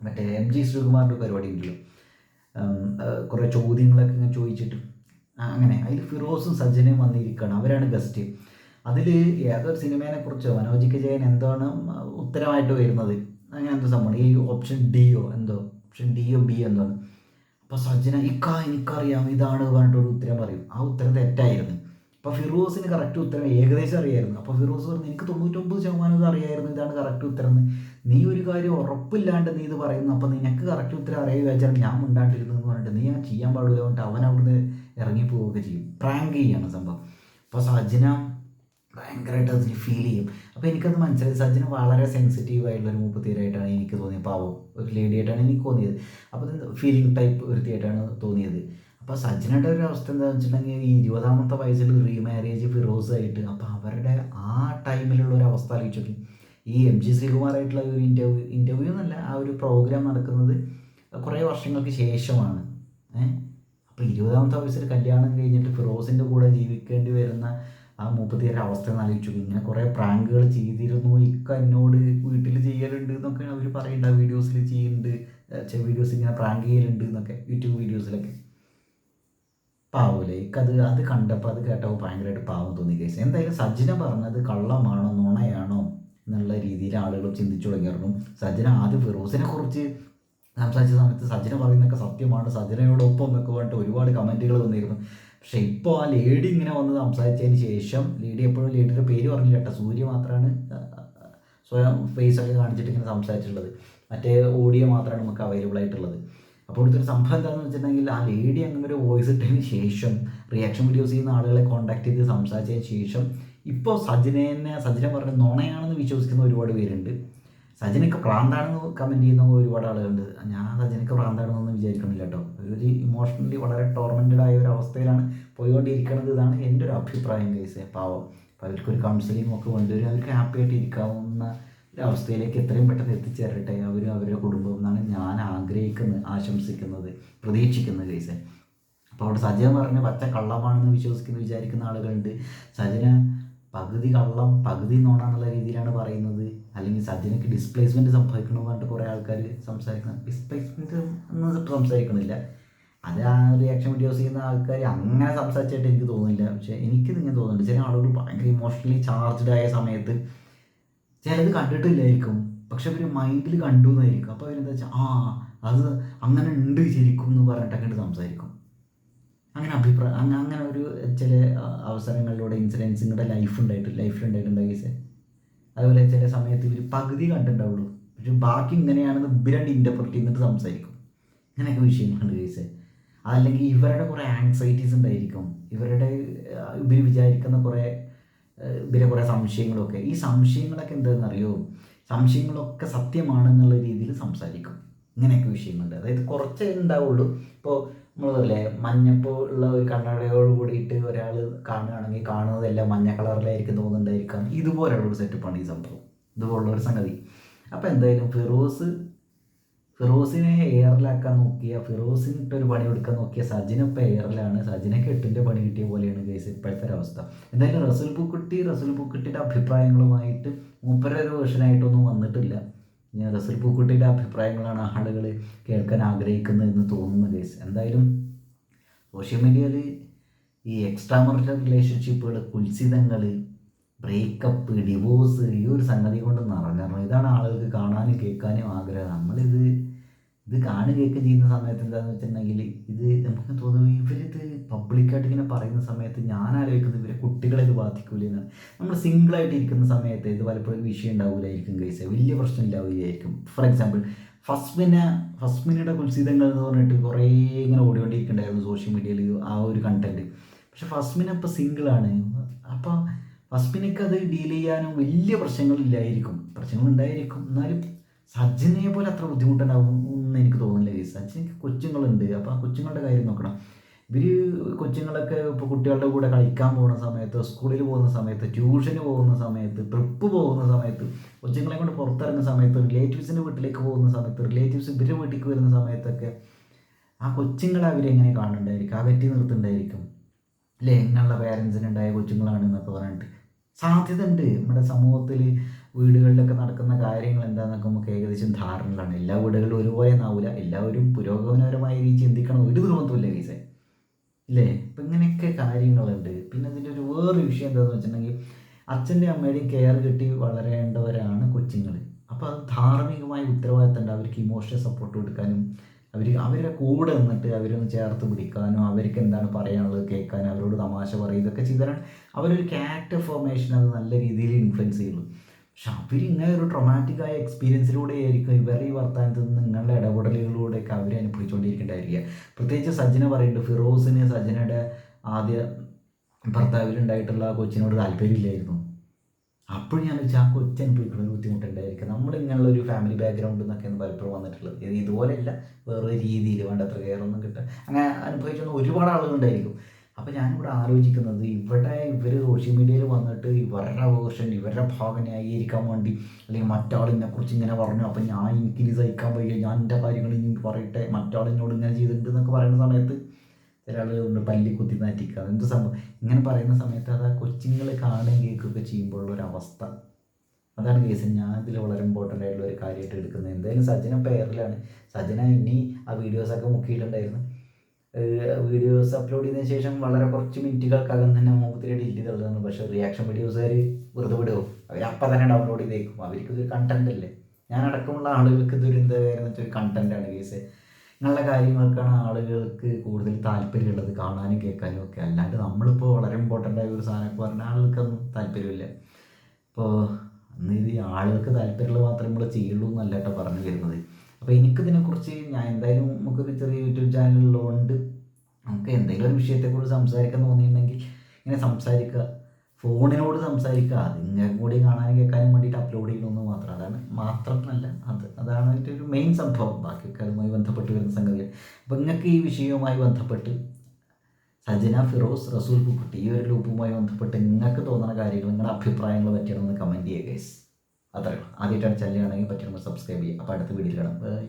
മറ്റേ MG ശ്രീകുമാറിൻ്റെ പരിപാടി ഉണ്ടല്ലോ, കുറേ ചോദ്യങ്ങളൊക്കെ ഇങ്ങനെ ചോദിച്ചിട്ട് അങ്ങനെ അതിൽ ഫിറോസും സജ്ജനയും വന്നിരിക്കുകയാണ്. അവരാണ് ഗസ്റ്റ്. അതിൽ ഏതൊരു സിനിമേനെ കുറിച്ചോ മനോജ് കെ ജയൻ എന്താണ് ഉത്തരമായിട്ട് വരുന്നത്, അങ്ങനെ എന്തോ സംഭവം, ഈ ഓപ്ഷൻ ഡിയോ ബി എന്തോ. അപ്പോൾ സജ്ജന എനിക്കറിയാം ഇതാണ് പറഞ്ഞിട്ടൊരു ഉത്തരം പറയും. ആ ഉത്തരം തെറ്റായിരുന്നു. അപ്പോൾ ഫിറോസിന് കറക്റ്റ് ഉത്തരം ഏകദേശം അറിയായിരുന്നു. അപ്പോൾ ഫിറോസ് പറഞ്ഞു എനിക്ക് 99% ഇത് അറിയായിരുന്നു, ഇതാണ് കറക്റ്റ് ഉത്തരം എന്ന്. നീ ഒരു കാര്യം ഉറപ്പില്ലാണ്ട് നീ ഇത് പറയുന്നു, അപ്പോൾ നിനക്ക് കറക്റ്റ് ഉത്തരം അറിയുക വെച്ചാൽ ഞാൻ മിണ്ടാണ്ടിരുന്നു എന്ന് പറഞ്ഞിട്ട് നീ ഞാൻ ചെയ്യാൻ പാടില്ല പറഞ്ഞിട്ട് അവൻ അവിടുന്ന് ഇറങ്ങിപ്പോവുകയൊക്കെ ചെയ്യും. പ്രാങ്ക് ചെയ്യാണ് സംഭവം. അപ്പോൾ സജ്ജന ഭയങ്കരമായിട്ട് അതിന് ഫീൽ ചെയ്യും. അപ്പോൾ എനിക്കത് മനസ്സിലായി. സജ്ജന വളരെ സെൻസിറ്റീവായിട്ടുള്ളൊരു മൂപ്പത്തിയായിട്ടാണ് എനിക്ക് തോന്നിയത്. പാവം ഒരു ലേഡിയായിട്ടാണ് എനിക്ക് തോന്നിയത്. അപ്പോൾ ഫീലിംഗ് ടൈപ്പ് ഒരുത്തിയായിട്ടാണ് തോന്നിയത്. അപ്പോൾ സജ്ജനയുടെ ഒരു അവസ്ഥ എന്താണെന്ന് വെച്ചിട്ടുണ്ടെങ്കിൽ ഈ 20ാമത്തെ വയസ്സിൽ റീമാരേജ് ഫിറോസായിട്ട്. അപ്പോൾ അവരുടെ ആ ടൈമിലുള്ള ഒരു അവസ്ഥ ആലോചിച്ചു. ഈ MG ശ്രീകുമാറായിട്ടുള്ള ഒരു ഇൻ്റർവ്യൂ എന്നല്ല, ആ ഒരു പ്രോഗ്രാം നടക്കുന്നത് കുറേ വർഷങ്ങൾക്ക് ശേഷമാണ്. അപ്പോൾ 20ാമത്തെ വയസ്സിൽ കല്യാണം കഴിഞ്ഞിട്ട് ഫിറോസിൻ്റെ കൂടെ ജീവിക്കേണ്ടി വരുന്ന ആ മൂപ്പത്തിയുടെ അവസ്ഥ ആലോചിച്ചു. ഇങ്ങനെ കുറേ പ്രാങ്കുകൾ ചെയ്തിരുന്നു, എന്നോട് വീട്ടിൽ ചെയ്യലുണ്ട് എന്നൊക്കെയാണ് അവർ പറയുന്നുണ്ട്. ആ വീഡിയോസിൽ ചെയ്യുന്നുണ്ട്, വീഡിയോസ് ഇങ്ങനെ പ്രാങ്ക് ചെയ്യലുണ്ട് എന്നൊക്കെ യൂട്യൂബ് വീഡിയോസിലൊക്കെ. പാവൂലേ അത് കണ്ടപ്പോൾ അത് കേട്ടപ്പോൾ ഭയങ്കരമായിട്ട് പാവം തോന്നി കേസ്. എന്തായാലും സജ്ജന പറഞ്ഞത് കള്ളമാണോ നുണയാണോ എന്നുള്ള രീതിയിൽ ആളുകൾ ചിന്തിച്ചു തുടങ്ങിയിരുന്നു. സജ്ജന ആദ്യം ഫിറോസിനെ കുറിച്ച് സംസാരിച്ച സമയത്ത് സജ്ജന പറയുന്നതൊക്കെ സത്യമാണ്, സജ്ജനയോടൊപ്പം എന്നൊക്കെ പറഞ്ഞിട്ട് ഒരുപാട് കമൻറ്റുകൾ വന്നിരുന്നു. പക്ഷേ ഇപ്പോൾ ആ ലേഡി ഇങ്ങനെ വന്ന് സംസാരിച്ചതിന് ശേഷം, ലേഡി എപ്പോഴും ലേഡിയുടെ പേര് പറഞ്ഞില്ല കേട്ടോ, സൂര്യ മാത്രമാണ് സ്വയം ഫേസൊക്കെ കാണിച്ചിട്ട് ഇങ്ങനെ സംസാരിച്ചിട്ടുള്ളത്. മറ്റേ ഓഡിയോ മാത്രമാണ് നമുക്ക് അവൈലബിൾ ആയിട്ടുള്ളത്. അപ്പോൾ ഇവിടുത്തെ ഒരു സംഭവം എന്താണെന്ന് വെച്ചിട്ടുണ്ടെങ്കിൽ, ആ ലേഡി അങ്ങനെ ഒരു വോയിസ് ഇട്ടതിന് ശേഷം റിയാക്ഷൻ വീഡിയോസ് ചെയ്യുന്ന ആളുകളെ കോൺടാക്ട് ചെയ്ത് സംസാരിച്ചതിന് ശേഷം ഇപ്പോൾ സജ്ജന പറഞ്ഞ നുണയാണെന്ന് വിശ്വസിക്കുന്ന ഒരുപാട് പേരുണ്ട്. സജ്ജനൊക്കെ പ്രാന്താണെന്ന് കമൻറ്റ് ചെയ്യുന്ന ഒരുപാട് ആളുകളുണ്ട്. ഞാൻ സജ്ജനൊക്കെ പ്രാന്താണെന്നൊന്നും വിചാരിക്കുന്നില്ല കേട്ടോ. ഒരു ഇമോഷണലി വളരെ ടോർമെൻറ്റഡ് ആയ ഒരു അവസ്ഥയിലാണ് പോയിക്കൊണ്ടിരിക്കുന്നത്. ഇതാണ് എൻ്റെ ഒരു അഭിപ്രായം കേസ്. പാവം, അപ്പോൾ അവർക്കൊരു കൗൺസിലിംഗ് ഒക്കെ കൊണ്ടുവരും, അവർക്ക് ഹാപ്പി ആയിട്ട് ഇരിക്കാവുന്ന ഒരു അവസ്ഥയിലേക്ക് എത്രയും പെട്ടെന്ന് എത്തിച്ചേരട്ടെ അവരും അവരുടെ കുടുംബം എന്നാണ് ഞാൻ ആഗ്രഹിക്കുന്നത്, ആശംസിക്കുന്നത്, പ്രതീക്ഷിക്കുന്നത് കേസ്. അപ്പോൾ അവിടെ സജന പറഞ്ഞ് പച്ച കള്ളമാണെന്ന് വിചാരിക്കുന്ന ആളുകളുണ്ട്. സജന പകുതി കള്ളം പകുതി നോണ എന്നുള്ള രീതിയിലാണ് പറയുന്നത്. അല്ലെങ്കിൽ സജ്ജനക്ക് ഡിസ്പ്ലേസ്മെൻറ്റ് സംഭവിക്കണമെന്ന് പറഞ്ഞിട്ട് കുറേ ആൾക്കാർ സംസാരിക്കണം. ഡിസ്പ്ലേസ്മെൻറ്റ് എന്ന് സംസാരിക്കണില്ല, അത് ആ റിയാക്ഷൻ വീഡിയോസ് ചെയ്യുന്ന ആൾക്കാർ അങ്ങനെ സംസാരിച്ചായിട്ട് എനിക്ക് തോന്നുന്നില്ല. പക്ഷേ എനിക്ക് ഇങ്ങനെ തോന്നുന്നുണ്ട്, ചില ആളുകൾ ഭയങ്കര ഇമോഷണലി ചാർജ്ഡ് ആയ സമയത്ത് ചിലത് കണ്ടിട്ടില്ലായിരിക്കും, പക്ഷെ അവർ മൈൻഡിൽ കണ്ടു എന്നായിരിക്കും. അപ്പോൾ അവരെന്താ വെച്ചാൽ അത് അങ്ങനെ ഉണ്ട് ശരിക്കും എന്ന് പറഞ്ഞിട്ടൊക്കെ സംസാരിക്കും. അങ്ങനെ അങ്ങനെ ഒരു ചില അവസരങ്ങളിലൂടെ ഇൻസിഡൻസ് നിങ്ങളുടെ ലൈഫിലുണ്ടായിട്ടുണ്ടായി കേസ്. അതുപോലെ ചില സമയത്ത് ഇവർ പകുതി കണ്ടിട്ടുണ്ടാവുള്ളൂ, പക്ഷെ ബാക്കി ഇങ്ങനെയാണെന്ന് ഇവരണ്ട് ഇൻ്റർപ്രറ്റ് ചെയ്തിട്ട് സംസാരിക്കും. ഇങ്ങനെയൊക്കെ വിഷയങ്ങളുണ്ട് കേസ്. അല്ലെങ്കിൽ ഇവരുടെ കുറേ ആങ്സൈറ്റീസ് ഉണ്ടായിരിക്കും, ഇവർ വിചാരിക്കുന്ന കുറേ സംശയങ്ങളൊക്കെ. ഈ സംശയങ്ങളൊക്കെ എന്താണെന്നറിയോ, സംശയങ്ങളൊക്കെ സത്യമാണെന്നുള്ള രീതിയിൽ സംസാരിക്കും. ഇങ്ങനെയൊക്കെ വിഷയങ്ങളുണ്ട്. അതായത് കുറച്ചേ ഉണ്ടാവുള്ളൂ. ഇപ്പോൾ നമ്മൾ പറയില്ലേ, മഞ്ഞപ്പോൾ ഉള്ള ഒരു കണ്ണടയോട് കൂടിയിട്ട് ഒരാൾ കാണുകയാണെങ്കിൽ കാണുന്നതെല്ലാം മഞ്ഞ കളറിലായിരിക്കും തോന്നുന്നുണ്ടായിരിക്കാം. ഇതുപോലുള്ള ഒരു സെറ്റപ്പാണ് ഈ സംഭവം, ഇതുപോലുള്ളൊരു സംഗതി. അപ്പോൾ എന്തായാലും ഫിറോസിനെ എയറിലാക്കാൻ നോക്കിയ, ഫിറോസിനിട്ടൊരു പണി കൊടുക്കാൻ നോക്കിയ സജിന ഇപ്പോൾ എയറിലാണ്. സജിനയ്ക്ക് 8ൻ്റെ പണി കിട്ടിയ പോലെയാണ് കേസ് ഇപ്പോഴത്തെ ഒരവസ്ഥ. എന്തായാലും റസൂൽ പൂക്കുട്ടിയുടെ അഭിപ്രായങ്ങളുമായിട്ട് മൂപ്പരൊരു വേർഷനായിട്ടൊന്നും വന്നിട്ടില്ല. ഞാൻ റസൂൽ പൂക്കുട്ടിയുടെ അഭിപ്രായങ്ങളാണ് ആളുകൾ കേൾക്കാൻ ആഗ്രഹിക്കുന്നതെന്ന് തോന്നുന്ന കേസ്. എന്തായാലും സോഷ്യൽ മീഡിയയിൽ ഈ എക്സ്ട്രാ മറിറ്റൽ റിലേഷൻഷിപ്പുകൾ, കുൽസിതങ്ങൾ, ബ്രേക്കപ്പ്, ഡിവോഴ്സ്, ഈ ഒരു സംഗതി കൊണ്ട് നിറഞ്ഞിറങ്ങും. ഇതാണ് ആളുകൾക്ക് കാണാനും കേൾക്കാനും ആഗ്രഹം. നമ്മളിത് കാണുകയും കേൾക്കുകയും ചെയ്യുന്ന സമയത്ത് എന്താണെന്ന് വെച്ചിട്ടുണ്ടെങ്കിൽ, ഇത് നമുക്ക് തോന്നുന്നു ഇവരിത് പബ്ലിക്കായിട്ട് ഇങ്ങനെ പറയുന്ന സമയത്ത് ഞാൻ ആലോചിക്കുന്നത് ഇവരെ കുട്ടികളെ ഇത് ബാധിക്കൂലെന്നാണ്. നമ്മൾ സിംഗിളായിട്ട് ഇരിക്കുന്ന സമയത്ത് ഇത് പലപ്പോഴും വിഷയം ഉണ്ടാവില്ലായിരിക്കും കേസ്, വലിയ പ്രശ്നം ഇല്ലാവില്ലായിരിക്കും. ഫോർ എക്സാമ്പിൾ ഫസ്മിനയുടെ കുൽസിതങ്ങൾ എന്ന് പറഞ്ഞിട്ട് കുറേ ഇങ്ങനെ ഓടിക്കൊണ്ടിരിക്കുന്നുണ്ടായിരുന്നു സോഷ്യൽ മീഡിയയിൽ ആ ഒരു കണ്ടൻറ്റ്. പക്ഷെ ഫസ്മിന ഇപ്പോൾ സിംഗിളാണ്. അപ്പോൾ ഫസ്മിനക്ക് അത് ഡീൽ ചെയ്യാനും വലിയ പ്രശ്നങ്ങളുണ്ടായിരിക്കും, എന്നാലും സജ്ജനയെ പോലെ അത്ര ബുദ്ധിമുട്ടുണ്ടാവും എന്ന് എനിക്ക് തോന്നുന്നില്ല കേസ്. സജ്ജനക്ക് കൊച്ചുങ്ങളുണ്ട്, അപ്പോൾ ആ കൊച്ചുങ്ങളുടെ കാര്യം നോക്കണം. ഇവർ കൊച്ചുങ്ങളൊക്കെ ഇപ്പോൾ കുട്ടികളുടെ കൂടെ കളിക്കാൻ പോകുന്ന സമയത്ത്, സ്കൂളിൽ പോകുന്ന സമയത്ത്, ട്യൂഷന് പോകുന്ന സമയത്ത്, ട്രിപ്പ് പോകുന്ന സമയത്ത്, കൊച്ചുങ്ങളെ കൊണ്ട് പുറത്തിറങ്ങുന്ന സമയത്ത്, റിലേറ്റീവ്സിൻ്റെ വീട്ടിലേക്ക് പോകുന്ന സമയത്ത്, റിലേറ്റീവ്സ് ഇവരുടെ വീട്ടിലേക്ക് വരുന്ന സമയത്തൊക്കെ ആ കൊച്ചുങ്ങളെ അവരെങ്ങനെ കാണുന്നുണ്ടായിരിക്കും, അകറ്റി നിർത്തുന്നുണ്ടായിരിക്കും അല്ലേ. ഇങ്ങനെയുള്ള പേരൻസിനുണ്ടായ കൊച്ചുങ്ങളാണെന്നൊക്കെ പറഞ്ഞിട്ട് സാധ്യത ഉണ്ട്. നമ്മുടെ സമൂഹത്തിൽ വീടുകളിലൊക്കെ നടക്കുന്ന കാര്യങ്ങൾ എന്താണെന്നൊക്കെ നമുക്ക് ഏകദേശം ധാരണകളാണ്. എല്ലാ വീടുകളിലും ഒരുപോലെ ഒന്നാവില്ല, എല്ലാവരും പുരോഗമനപരമായ രീതി ചിന്തിക്കണം ഒരു നിർബന്ധമില്ല കേസേ ഇല്ലേ. അപ്പം ഇങ്ങനെയൊക്കെ കാര്യങ്ങളുണ്ട്. പിന്നെ അതിൻ്റെ ഒരു വേറൊരു വിഷയം എന്താണെന്ന് വെച്ചിട്ടുണ്ടെങ്കിൽ, അച്ഛൻ്റെ അമ്മയുടെയും കെയർ കിട്ടി വളരേണ്ടവരാണ് കൊച്ചുങ്ങൾ. അപ്പോൾ അത് ധാർമ്മികമായ ഉത്തരവാദിത്തം ഉണ്ട്. അവർക്ക് ഇമോഷണൽ സപ്പോർട്ട് കൊടുക്കാനും, അവരുടെ കൂടെ നിന്നിട്ട് അവരൊന്ന് ചേർത്ത് പിടിക്കാനും, അവർക്ക് എന്താണ് പറയാനുള്ളത് കേൾക്കാനും, അവരോട് തമാശ പറയും, ഇതൊക്കെ ചെയ്താലാണ് അവരൊരു ക്യാരക്ടർ ഫോർമേഷൻ അത് നല്ല രീതിയിൽ ഇൻഫ്ലുവൻസ് ചെയ്യുള്ളൂ. പക്ഷെ അവരിങ്ങനെ ഒരു ട്രൊമാറ്റിക്കായ എക്സ്പീരിയൻസിലൂടെ ആയിരിക്കും ഇവരുടെ ഈ വർത്തമാനത്തിൽ നിന്ന് നിങ്ങളുടെ ഇടപെടലുകളിലൂടെയൊക്കെ അവർ അനുഭവിച്ചുകൊണ്ടിരിക്കേണ്ടായിരിക്കുക. പ്രത്യേകിച്ച് സജ്ജന പറയുന്നുണ്ട്, ഫിറോസിന് സജ്ജനയുടെ ആദ്യ ഭർത്താവിലുണ്ടായിട്ടുള്ള ആ കൊച്ചിനോട് താല്പര്യമില്ലായിരുന്നു. അപ്പോഴും ഞാൻ വെച്ചാൽ ആ കൊച്ചു അനുഭവിക്കുന്ന ഒരു ബുദ്ധിമുട്ടുണ്ടായിരിക്കും. നമ്മളിങ്ങനെയുള്ള ഒരു ഫാമിലി ബാക്ക്ഗ്രൗണ്ട് എന്നൊക്കെയാണ് പലപ്പോഴും വന്നിട്ടുള്ളത്. ഇതുപോലെയല്ല, വേറൊരു രീതിയിൽ വേണ്ടത്ര കെയറൊന്നും കിട്ടുക അങ്ങനെ അനുഭവിക്കുന്ന ഒരുപാട് ആളുകളുണ്ടായിരിക്കും. അപ്പോൾ ഞാനിവിടെ ആലോചിക്കുന്നത്, ഇവർ സോഷ്യൽ മീഡിയയിൽ വന്നിട്ട് ഇവരുടെ വേർഷൻ, ഇവരുടെ ഭാഗം ന്യായീകരിക്കാൻ വേണ്ടി, അല്ലെങ്കിൽ മറ്റാളിനെക്കുറിച്ച് ഇങ്ങനെ പറഞ്ഞു, അപ്പോൾ എനിക്കിനി സഹിക്കാൻ വയ്യ, ഞാൻ എൻ്റെ കാര്യങ്ങൾ ഇനി പറയട്ടെ, മറ്റാളിനോട് ഇങ്ങനെ ചെയ്തിട്ടുണ്ട് എന്നൊക്കെ പറയുന്ന സമയത്ത് ചില ആളുകളുണ്ട് പല്ലി കുത്തി നാറ്റിക്കുക. എന്ത് സംഭവം ഇങ്ങനെ പറയുന്ന സമയത്ത് അത് ആ കൊച്ചുങ്ങൾ കാണുകയും കേൾക്കുകയൊക്കെ ചെയ്യുമ്പോഴുള്ളൊരവസ്ഥ, അതാണ് കേസ്. ഞാൻ ഇതിൽ വളരെ ഇമ്പോർട്ടൻ്റ് ആയിട്ടുള്ള ഒരു കാര്യമായിട്ട് എടുക്കുന്നത്. എന്തായാലും സജ്ജന പെയറിലാണ്. സജ്ജന ഇനി ആ വീഡിയോസൊക്കെ മുക്കിയിട്ടുണ്ടായിരുന്നു. വീഡിയോസ് അപ്ലോഡ് ചെയ്തതിന് ശേഷം വളരെ കുറച്ച് മിനിറ്റുകൾക്കകം തന്നെ മൂപ്പത്തിരി ഡിലീറ്റ് ചെയ്തുള്ളതാണ്. പക്ഷേ റിയാക്ഷൻ വീഡിയോസുകാർ വെറുതെ വിടുമോ? അവർ അപ്പം തന്നെ ഡൗൺലോഡ് ചെയ്തേക്കും. അവർക്ക് ഇതൊരു കണ്ടന്റ് അല്ലേ. ഞാനടക്കമുള്ള ആളുകൾക്ക് ഇതൊരു എന്തായിരുന്നിട്ടൊരു കണ്ടന്റാണ് കേസ്. ഇങ്ങനെയുള്ള കാര്യങ്ങൾക്കാണ് ആളുകൾക്ക് കൂടുതൽ താല്പര്യമുള്ളത്, കാണാനും കേൾക്കാനും ഒക്കെ. അല്ലാണ്ട് നമ്മളിപ്പോൾ വളരെ ഇമ്പോർട്ടൻ്റ് ആയ ഒരു സാധനമൊക്കെ പറഞ്ഞ ആളുകൾക്കൊന്നും താല്പര്യമില്ല. ഇപ്പോൾ അന്ന് ഇത് ആളുകൾക്ക് താല്പര്യമുള്ളത് മാത്രമേ നമ്മൾ ചെയ്യുള്ളൂ എന്നല്ല കേട്ടോ പറഞ്ഞു വരുന്നത്. അപ്പോൾ എനിക്കിതിനെക്കുറിച്ച് ഞാൻ എന്തായാലും നമുക്കൊരു ചെറിയ യൂട്യൂബ് ചാനലുള്ളതുകൊണ്ട് നമുക്ക് എന്തെങ്കിലും ഒരു വിഷയത്തെക്കുറിച്ച് സംസാരിക്കാൻ തോന്നിയിട്ടുണ്ടെങ്കിൽ ഇങ്ങനെ സംസാരിക്കുക, ഫോണിനോട് സംസാരിക്കുക. അതിങ്ങനെ കൂടി കാണാനും കേൾക്കാനും വേണ്ടിയിട്ട് അപ്ലോഡ് ചെയ്യണമെന്ന് മാത്രം. മാത്രമല്ല അതാണ് അതിൻ്റെ ഒരു മെയിൻ സംഭവം. ബാക്കിയൊക്കെ അതുമായി ബന്ധപ്പെട്ട് വരുന്ന സംഗതികൾ. അപ്പോൾ നിങ്ങൾക്ക് ഈ വിഷയവുമായി ബന്ധപ്പെട്ട് സജന ഫിറോസ്, റസൂൽ പൂക്കുട്ടി, ഈ ഒരു ലൂപ്പുമായി ബന്ധപ്പെട്ട് നിങ്ങൾക്ക് തോന്നുന്ന കാര്യങ്ങൾ, നിങ്ങളുടെ അഭിപ്രായങ്ങൾ പറ്റിയാണെന്ന് കമൻറ്റ് ചെയ്യുക ഗൈസ്. അത്രയുള്ളൂ. ആദ്യമായിട്ടാണ് ചാനലാണെങ്കിൽ പറ്റുമ്പോൾ സബ്സ്ക്രൈബ് ചെയ്യുക. അപ്പോൾ അടുത്ത വീഡിയോയിൽ കാണാം. ബൈ.